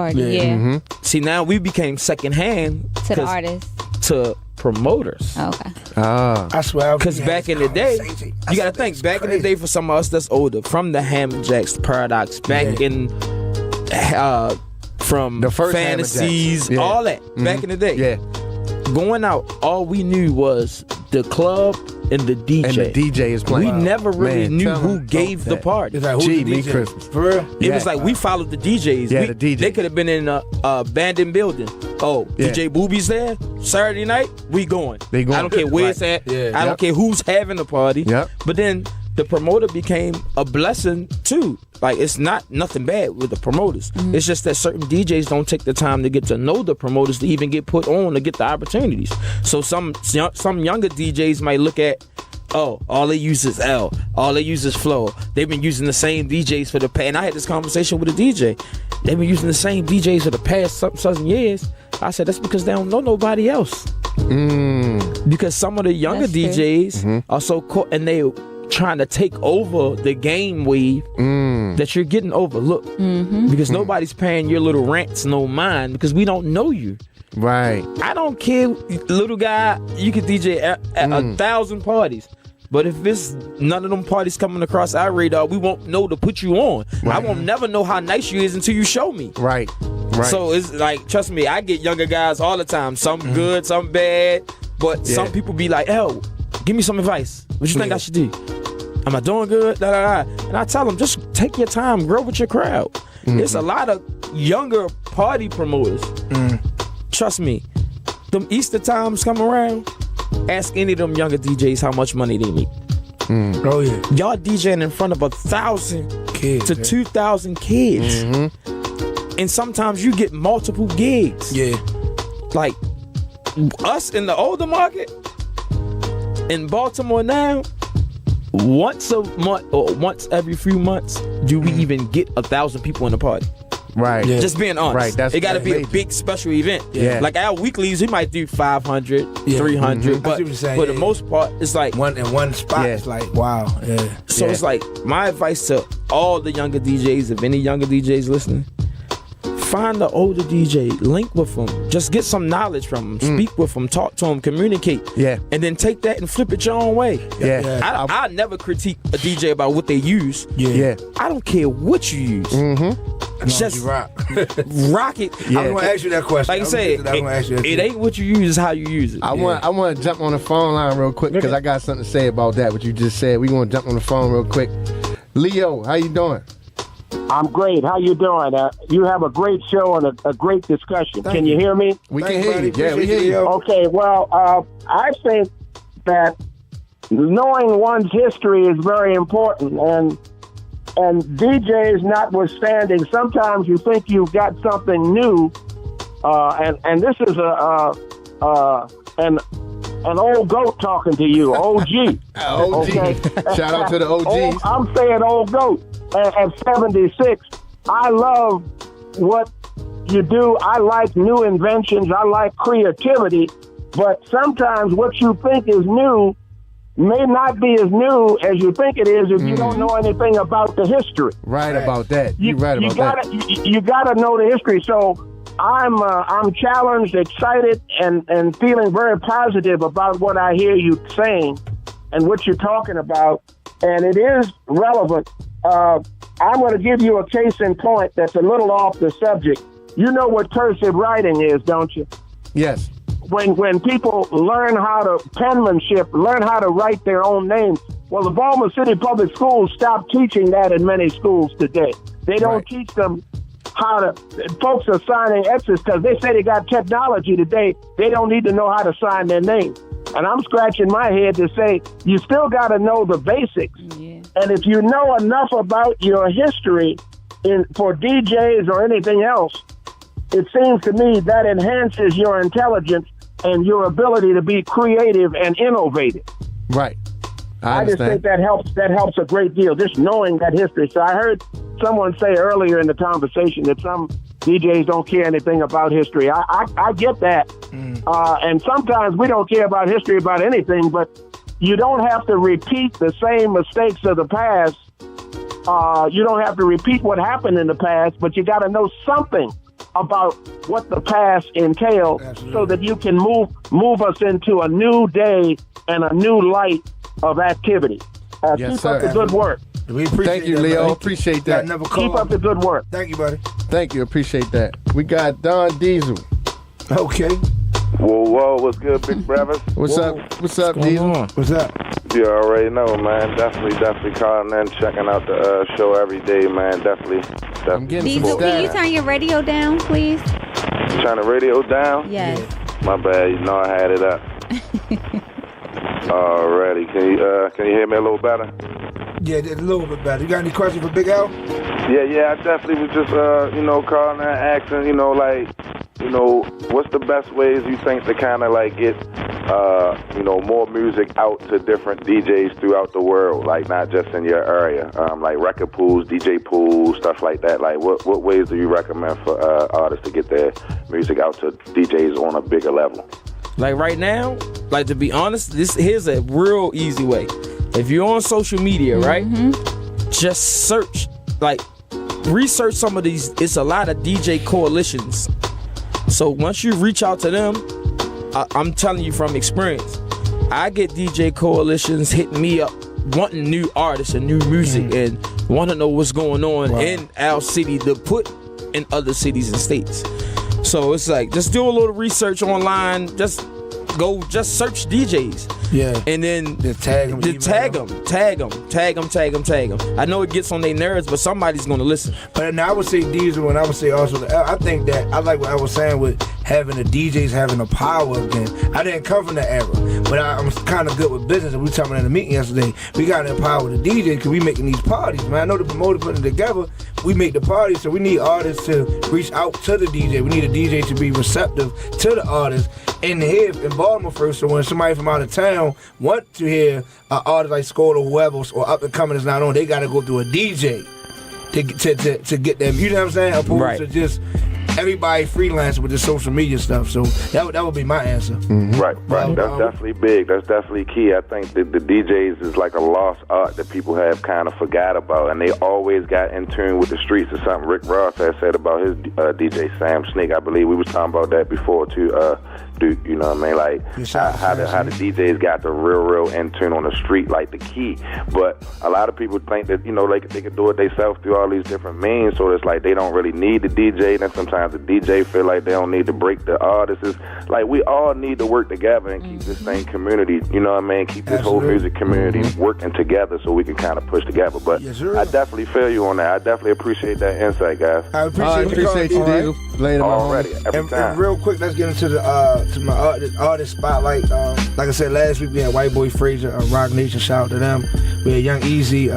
See, now we became secondhand to the artists, to promoters. Okay. I swear. Because back in the day, you gotta think, back in the day for some of us that's older, from the Hammer Jacks, Paradox, back in from the first Fantasies, all that, back in the day. Going out, all we knew was the club and the DJ. And the DJ is playing. We never really knew who gave the party. It's like, who the DJ? Christmas. For real? It was like we followed the DJs. Yeah, the DJ. They could have been in a abandoned building. Oh, DJ Booby's there. Saturday night, we going. They going. I don't care where it's at. I don't care who's having the party. But then the promoter became a blessing too. Like, it's not nothing bad with the promoters. It's just that certain DJs don't take the time to get to know the promoters to even get put on to get the opportunities. So some younger DJs might look at, oh, all they use is L. All they use is Flow. They've been using the same DJs for the past. And I had this conversation with a DJ. They've been using the same DJs for the past some years. I said, that's because they don't know nobody else. Because some of the younger DJs are so caught, and they trying to take over the game wave, that you're getting overlooked because nobody's paying your little rants no mind because we don't know you. Right. I don't care, little guy. You can DJ at 1,000 parties. But if it's none of them parties coming across our radar, we won't know to put you on. Right. I won't never know how nice you is until you show me. Right. So it's like, trust me, I get younger guys all the time. Some good, some bad. But some people be like, "Oh, give me some advice. What you think I should do? Am I doing good?" And I tell them, just take your time, grow with your crowd. There's a lot of younger party promoters. Trust me, them Easter times come around. Ask any of them younger DJs how much money they make. Oh yeah, y'all DJing in front of 1,000 kids to 2,000 kids, and sometimes you get multiple gigs. Yeah, like us in the older market in Baltimore now. Once a month or once every few months, do we even get 1,000 people in the party? Right. Yeah. Just being honest. Right. It got to be a big special event. Yeah. Like our weeklies, we might do 500, 300. But for the most part, it's like one spot. It's like, wow. Yeah. So it's like, my advice to all the younger DJs, if any younger DJs listening, find the older DJ, link with them, just get some knowledge from them, speak with them, talk to them, communicate. Yeah. And then take that and flip it your own way. Yeah. I never critique a DJ about what they use. Yeah. I don't care what you use. Just rock it. Yeah. I'm gonna ask you that question. Like I said, it ain't what you use, it's how you use it. I want to jump on the phone line real quick because I got something to say about that. What you just said. We want to jump on the phone real quick. Leo, how you doing? I'm great. How you doing? You have a great show and a great discussion. Can you hear me? We can hear you. Yeah, we hear you. Okay. Well, I think that knowing one's history is very important, and DJs notwithstanding, sometimes you think you've got something new, and this is an old goat talking to you, OG. OG. Okay? Shout out to the OGs. I'm saying old goat. At 76, I love what you do. I like new inventions. I like creativity. But sometimes what you think is new may not be as new as you think it is if you don't know anything about the history. Right about that. You're right about that. You gotta know the history. So I'm challenged, excited, and feeling very positive about what I hear you saying and what you're talking about. And it is relevant. I'm going to give you a case in point that's a little off the subject. You know what cursive writing is, don't you? Yes. When people learn how to penmanship, learn how to write their own names. Well, the Baltimore City Public Schools stopped teaching that in many schools today. They don't teach them how to. Folks are signing X's because they say they got technology today. They don't need to know how to sign their name. And I'm scratching my head to say, you still got to know the basics. Yeah. And if you know enough about your history for DJs or anything else, it seems to me that enhances your intelligence and your ability to be creative and innovative. Right. I just think that helps a great deal, just knowing that history. So I heard someone say earlier in the conversation that some DJs don't care anything about history. I get that. And sometimes we don't care about history about anything, but you don't have to repeat the same mistakes of the past. You don't have to repeat what happened in the past, but you got to know something about what the past entailed so that you can move us into a new day and a new light of activity. Keep up the good work. We appreciate Thank you, Leo. Buddy. Appreciate that. Keep up the good work. Thank you, buddy. Thank you. Appreciate that. We got Don Diesel. Okay. Whoa, what's good, big brothers? What's up, Diesel? What's up? You already know, man. Definitely calling in, checking out the show every day, man. Definitely. I'm getting Diesel, can you turn your radio down, please? Turn the radio down? Yes. My bad. You know I had it up. Alrighty. Can you hear me a little better? Yeah, a little bit better. You got any questions for Big L? Yeah. I definitely was just, calling and asking, what's the best ways you think to kind of like get, more music out to different DJs throughout the world, like not just in your area, like record pools, DJ pools, stuff like that. Like what ways do you recommend for artists to get their music out to DJs on a bigger level? Like right now, like to be honest, here's a real easy way. If you're on social media, right, just search, like, research some of these. It's a lot of DJ coalitions. So once you reach out to them, I'm telling you from experience, I get DJ coalitions hitting me up wanting new artists and new music and want to know what's going on in our city to put in other cities and states. So it's like, just do a little research online. Just search DJs. Yeah. And then tag them. I know it gets on their nerves, but somebody's going to listen. But now I would say Diesel, and I would say also, I think that I like what I was saying with having the DJs having the power again. I didn't come from that era, but I'm kind of good with business. And we were talking in the meeting yesterday. We got to empower the DJs because we making these parties, man. I know the promoter putting it together. We make the parties, so we need artists to reach out to the DJ. We need a DJ to be receptive to the artists and here in Baltimore first. So when somebody from out of town want to hear an artist like Skull or whoever or up and coming is not on, they got to go through a DJ to get them. You know what I'm saying? Opposed to just everybody freelance with the social media stuff. So that would be my answer. Right. That's definitely big. That's definitely key. I think that the DJs is like a lost art that people have kind of forgot about, and they always got in tune with the streets. It's something Rick Ross had said about his DJ Sam Sneak. I believe we was talking about that before too. Duke, you know what I mean? Like how the DJs got the real in tune on the street, like the key. But a lot of people think that, you know, they could do it themselves through all these different means. So it's like they don't really need the DJ. Then sometimes the DJ feel like they don't need to break the artists. It's like we all need to work together and keep this thing community. You know what I mean? Keep this whole music community working together so we can kind of push together. But I definitely feel you on that. I definitely appreciate that insight, guys. I appreciate you, Diesel. Later already. Every time. And real quick, let's get into the to my artist spotlight. Like I said last week, we had White Boy Frazier, Rock Nation. Shout out to them. We had Young Easy,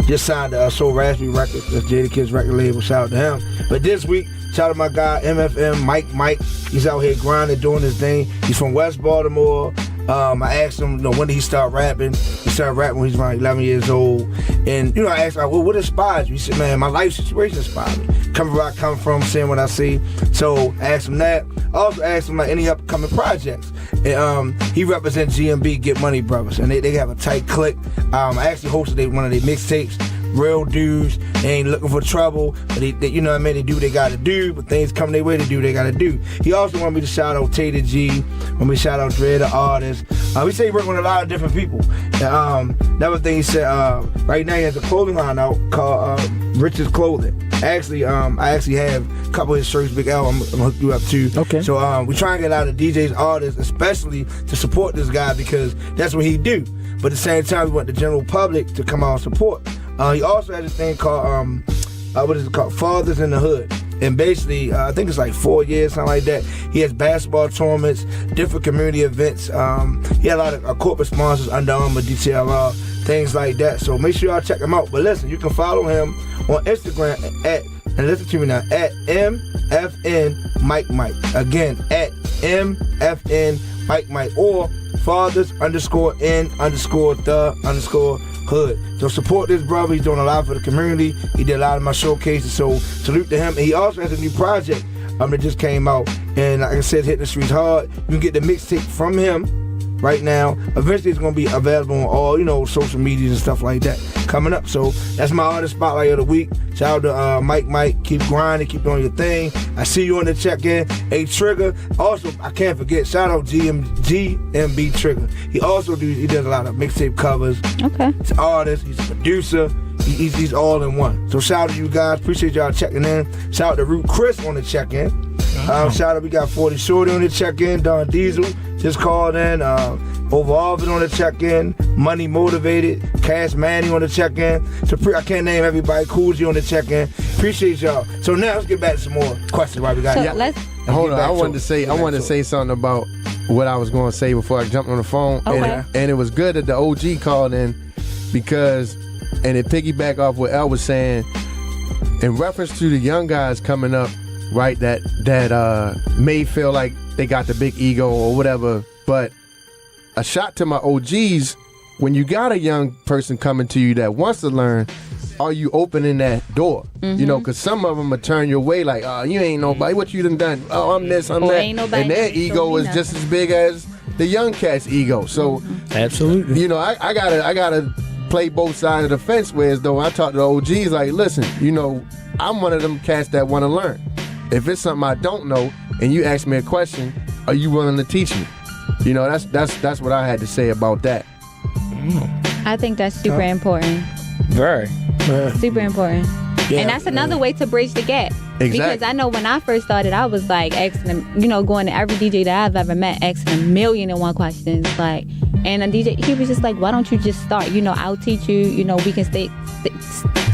just signed to Soul Raspberry Records. That's Jada Kid's record label. Shout out to him. But this week, shout out to my guy MFM Mike. He's out here grinding, doing his thing. He's from West Baltimore. I asked him, when did he start rapping? He started rapping when he was around 11 years old. And, I asked him, what inspires you? He said, man, my life situation inspired me. Coming where I come from, seeing what I see. So I asked him that. I also asked him, any upcoming projects. And, he represents GMB, Get Money Brothers. And they have a tight clique. I actually hosted one of their mixtapes. Real dudes, they ain't looking for trouble, but they you know what I mean, they do what they gotta do, but things come their way, they do what they gotta do. He also wanted me to shout out Tater G, want me to shout out Dre the artist. We say he work with a lot of different people. Another thing he said, right now he has a clothing line out called Rich's Clothing. Actually, I actually have a couple of his shirts, Big L, I'm gonna hook you up too. Okay. So we try and get a lot of DJs, artists, especially to support this guy because that's what he do. But at the same time, we want the general public to come out and support. He also has a thing called, what is it called? Fathers in the Hood. And basically, I think it's like 4 years, something like that. He has basketball tournaments, different community events. He had a lot of corporate sponsors, Under Armour, DTLR, things like that. So make sure y'all check him out. But listen, you can follow him on Instagram and listen to me now, at MFN Mike. Again, at MFN Mike. Or fathers_in_the_hood. So support this brother. He's doing a lot for the community. He did a lot of my showcases. So salute to him. And he also has a new project that just came out. And like I said, Hitting the Streets Hard. You can get the mixtape from him right now. Eventually it's going to be available on all, social medias and stuff like that coming up. So that's my artist spotlight of the week. Shout out to Mike. Keep grinding. Keep doing your thing. I see you on the check-in. Hey, Trigger. Also, I can't forget, shout out GMB Trigger. He does a lot of mixtape covers. Okay. He's an artist. He's a producer. He's all in one. So shout out to you guys. Appreciate y'all checking in. Shout out to Root Chris on the check-in. Shout out, we got 40 Shorty on the check-in. Don Diesel just called in. Overalvin on the check-in. Money Motivated. Cash Manny on the check-in. So I can't name everybody. Coolzy on the check-in. Appreciate y'all. So now let's get back to some more questions while we got Hold on, I wanted to say something about what I was going to say before I jumped on the phone. Okay. And it was good that the OG called in because, and it piggyback off what El was saying, in reference to the young guys coming up, right, that may feel like they got the big ego or whatever, but a shot to my OGs, when you got a young person coming to you that wants to learn, are you opening that door? Mm-hmm. Because some of them will turn your way like, oh, you ain't nobody, what you done? Oh, I'm this, I'm that. And their ego is just as big as the young cat's ego. So absolutely, you know, I gotta play both sides of the fence. Whereas though I talk to the OGs, like, listen, you know, I'm one of them cats that want to learn. If it's something I don't know and you ask me a question, are you willing to teach me? You know, that's what I had to say about that. I think that's super important. Very. Super important. Yeah, and that's another way to bridge the gap. Exactly. Because I know when I first started, I was like asking them, you know, going to every DJ that I've ever met, asking 1,000,001 questions. Like, and a DJ, he was just like, why don't you just start? You know, I'll teach you, you know, we can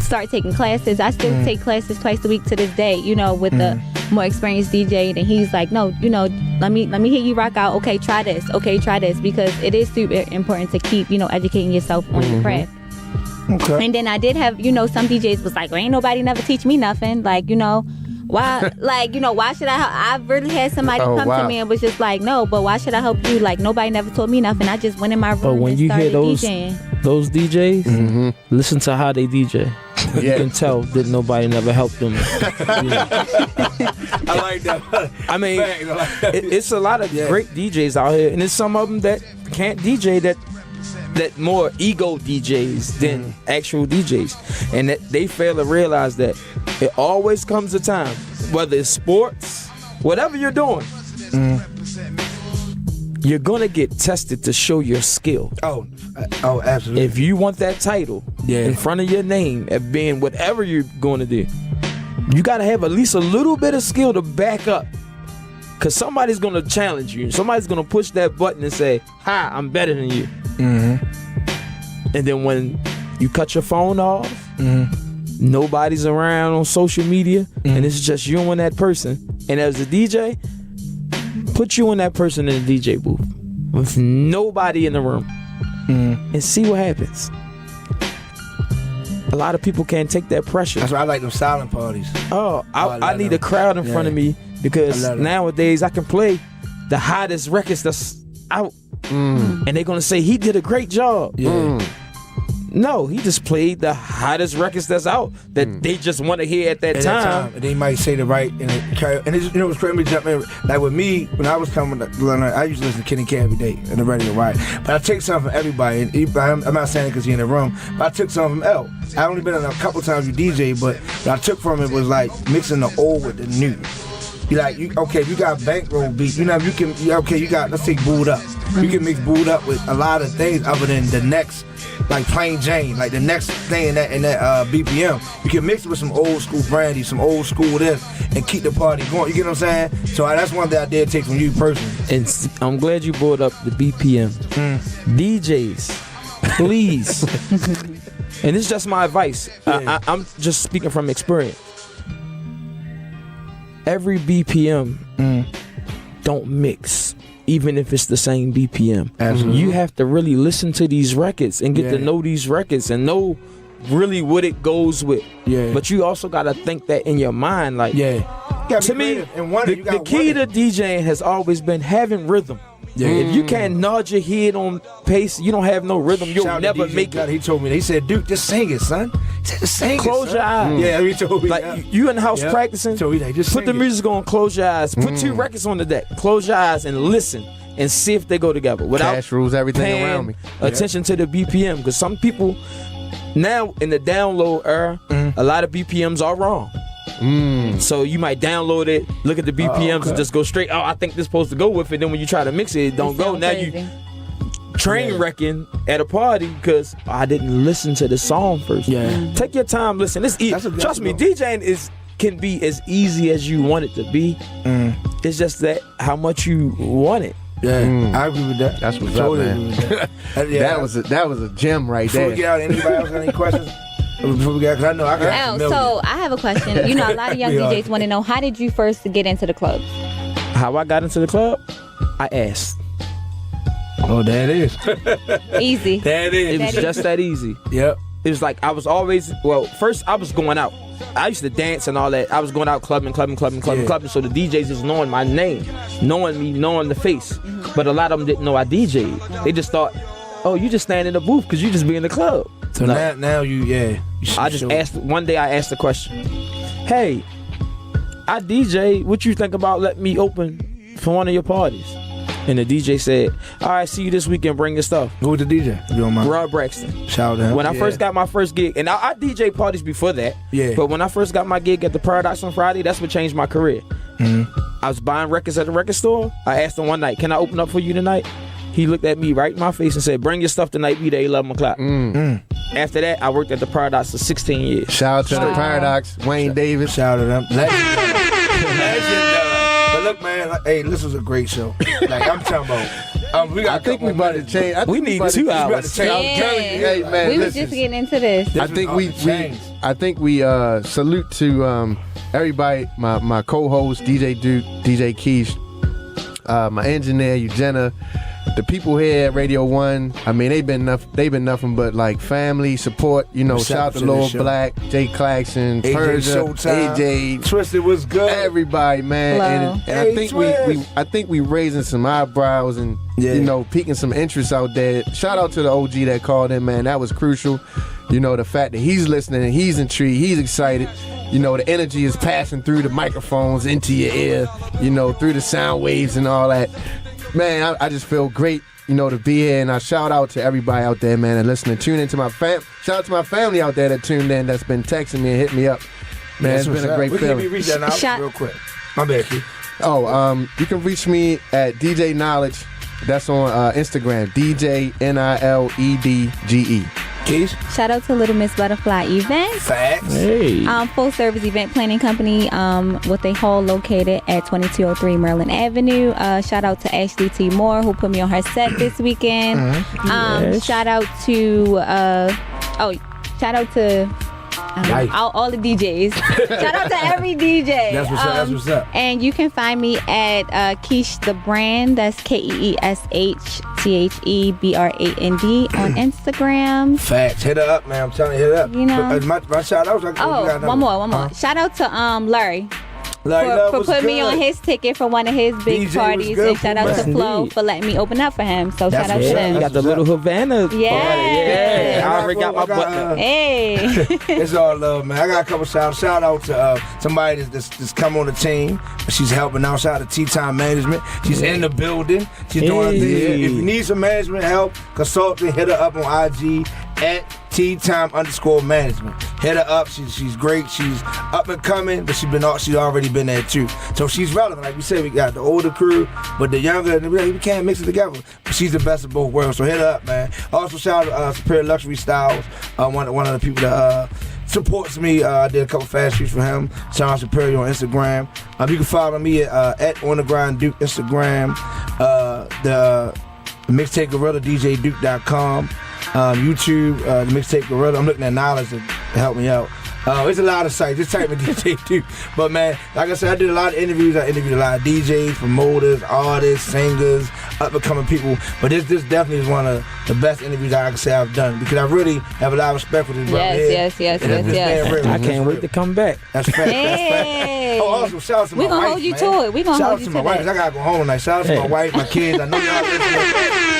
start taking classes. I still take classes twice a week to this day, you know, with the more experienced DJ. And he's like, no, you know, let me hear you rock out. Okay, try this. Okay, try this. Because it is super important to keep, you know, educating yourself on your craft. Okay. And then I did have, you know, some DJs was like, well, ain't nobody never teach me nothing. Like, you know, why, like, you know, why should I really had somebody come to me and was just like, no, but why should I help you? Like, nobody never told me nothing. I just went in my room but when and you started hear DJing. those DJs, listen to how they DJ. You can tell that nobody never helped them. I like that. I mean, it's a lot of great DJs out here, and there's some of them that can't DJ that more ego DJs than actual DJs, and that they fail to realize that it always comes a time, whether it's sports, whatever you're doing, you're gonna get tested to show your skill. Oh, absolutely. If you want that title in front of your name of being whatever you're going to do, you gotta have at least a little bit of skill to back up. Cause somebody's gonna challenge you. Somebody's gonna push that button and say, "Hi, I'm better than you." And then when you cut your phone off, nobody's around on social media, and it's just you and that person. And as a DJ, put you and that person in the DJ booth with nobody in the room, and see what happens. A lot of people can't take that pressure. That's why I like them silent parties. I need a crowd in front of me, because nowadays I can play the hottest records that's out, and they're gonna say he did a great job. No, he just played the hottest records that's out that they just want to hear at that time. And they might say the right, and it's, you know, it's crazy. Jump in. Like with me, when I was coming to London, I used to listen to Kenny K every day in the radio, right? But I take something from everybody. And I'm not saying it because you're in the room, but I took something from L. I only been in a couple times with DJ, but what I took from it was like mixing the old with the new. You like, you got bankroll beat. You know, you got, let's take Booed Up. You can mix Booed Up with a lot of things other than the next, like Plain Jane, like the next thing in that BPM. You can mix it with some old school brandy, some old school this, and keep the party going. You get what I'm saying? So that's one thing I did take from you personally. And I'm glad you brought up the BPM. DJs, please. And this is just my advice. I'm just speaking from experience. Every BPM don't mix, even if it's the same BPM. Absolutely. You have to really listen to these records and get to know these records and know really what it goes with. But you also got to think that in your mind. Like, to me, the key to DJing has always been having rhythm. If you can't nod your head on pace, you don't have no rhythm, you'll never make it. He told me, he said, Duke, just sing it, son. He said, just sing close your eyes. Yeah, he told me. Like, you in the house practicing, told me that. Just put the music on, close your eyes. Put 2 records on the deck, close your eyes and listen and see if they go together. Without Cash rules everything paying around me. attention to the BPM. Because some people, now in the download era, a lot of BPMs are wrong. So you might download it, look at the BPMs and just go straight, I think this is supposed to go with it. Then when you try to mix it don't go. Now crazy. You train wrecking at a party because I didn't listen to the song first. Take your time, listen. It's trust me, DJing can be as easy as you want it to be. It's just that how much you want it. I agree with that. That's what's up, man. That was a gem right Before there. we get out, anybody else got any questions? Before we get out, because I know I got So I have a question. You know, a lot of young DJs want to know, how did you first get into the club? How I got into the club? I asked. Oh, there it is. Easy. There it is. It was just that easy. Yep. It was like I was always, first I was going out. I used to dance and all that. I was going out clubbing. So the DJs just knowing my name, knowing me, knowing the face. But a lot of them didn't know I DJ'd. They just thought, oh, you just stand in the booth because you just be in the club. So now you I just asked, one day I asked the question, hey, I DJ, what you think about letting me open for one of your parties? And the DJ said, all right, see you this weekend, bring your stuff. Who was the DJ? If you don't mind. Rob Braxton. Shout out to him. When I first got my first gig, and I DJ parties before that, but when I first got my gig at the Paradox on Friday, that's what changed my career. I was buying records at the record store. I asked him one night, can I open up for you tonight? He looked at me right in my face and said, bring your stuff tonight, be there 11 o'clock. After that, I worked at the Paradox for 16 years. Shout out to the Paradox, Wayne Davis. Shout out to them. But look, man, hey, this was a great show. Like, I'm talking about. I think we about to change. We need 2 hours. Hey, man, we were just getting into this. I think we salute to everybody, my co-host, DJ Duke, DJ Keesh, my engineer, Eugenia, the people here at Radio 1. I mean, they've been nothing but like family support. You know, shout out to Lord Black, Jay Claxton, Persia, AJ, Twisted was good. Everybody, man. And I think we raising some eyebrows and you know, piquing some interest out there. Shout out to the OG that called in, man. That was crucial. You know, the fact that he's listening and he's intrigued, he's excited. You know, the energy is passing through the microphones into your ear, you know, through the sound waves and all that. Man, I just feel great, you know, to be here. And I shout out to everybody out there, man, and listening. Tune into my shout out to my family out there that tuned in, that's been texting me and hit me up. Man, it's been a great feeling. We can reach that now real quick. My bad, Keith. You can reach me at DJ Niledge. That's on Instagram, DJ NILEDGE. Keesh? Shout out to Little Miss Butterfly Events. Facts. Hey. Full service event planning company with a hall located at 2203 Maryland Avenue. Shout out to Ashley T. Moore, who put me on her set this weekend. Shout out to all the DJs. Shout out to every DJ. That's what's up. And you can find me at Keesh the Brand. That's KeeshTheBrand on Instagram. Facts. Hit her up, man. I'm telling you, hit her up. You know, my shout out. One more. Shout out to Larry. For putting me on his ticket for one of his big DJ parties. And shout out to Flo for letting me open up for him. So shout out to them. You got the little Havana. Yeah. I already got my button. Hey. It's all love, man. I got a couple shout out to somebody that's come on the team. She's helping out. Shout out to Tea Time Management. She's in the building. She's doing her thing. If you need some management help, consulting, hit her up on IG at @TeaTime_management. Hit her up. She's great. She's up and coming, but she's already been there too. So she's relevant. Like we said, we got the older crew, but the younger, we can't mix it together. But she's the best of both worlds. So hit her up, man. Also shout out to Superior Luxury Styles. One of the people that supports me. I did a couple fast shoots for him. Shout out Superior on Instagram. You can follow me at On The Grind Duke Instagram. The Mixtape Gorilla, DJDuke.com. YouTube, the Mixtape Gorilla. I'm looking at Niledge to help me out. It's a lot of sites. Just type in DJ Duke. But man, like I said, I did a lot of interviews. I interviewed a lot of DJs, promoters, artists, singers, up and coming people. But this definitely is one of the best interviews I can say I've done, because I really have a lot of respect for this brother. Yes. I can't wait to come back. That's fact. Hey. Also, shout out to my wife. We're gonna hold you to it. We're gonna hold you to my wife. I gotta go home tonight. Shout out to my wife, my kids. I know y'all listening.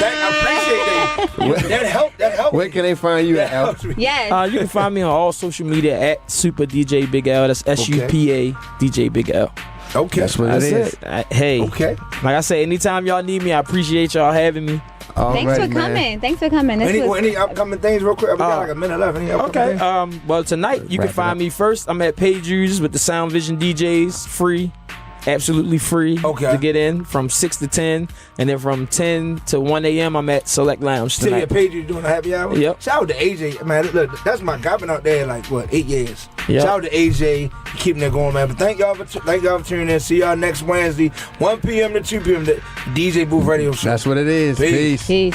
I appreciate that. That helped. Where can they find you at, Al? Yes. You can find me on all social media at Supa Dj Big L. That's SUPA DJ Big L. Okay. That's what it is. Hey. Okay. Like I said, anytime y'all need me, I appreciate y'all having me. Thanks for coming. Any upcoming things real quick? We got like a minute left. Any upcoming things? Well, tonight you can find me first. I'm at Page Users with the Sound Vision DJs, free. Absolutely free to get in from 6 to 10, and then from 10 to 1 a.m. I'm at Select Lounge tonight. See your Page, you doing a happy hour? Yep. Shout out to AJ, man. Look, that's my guy. I've been out there like 8 years. Yep. Shout out to AJ, keeping that going, man. But thank y'all for tuning in. See y'all next Wednesday, 1 p.m. to 2 p.m. The DJ Booth Radio Show. That's what it is. Peace. Peace.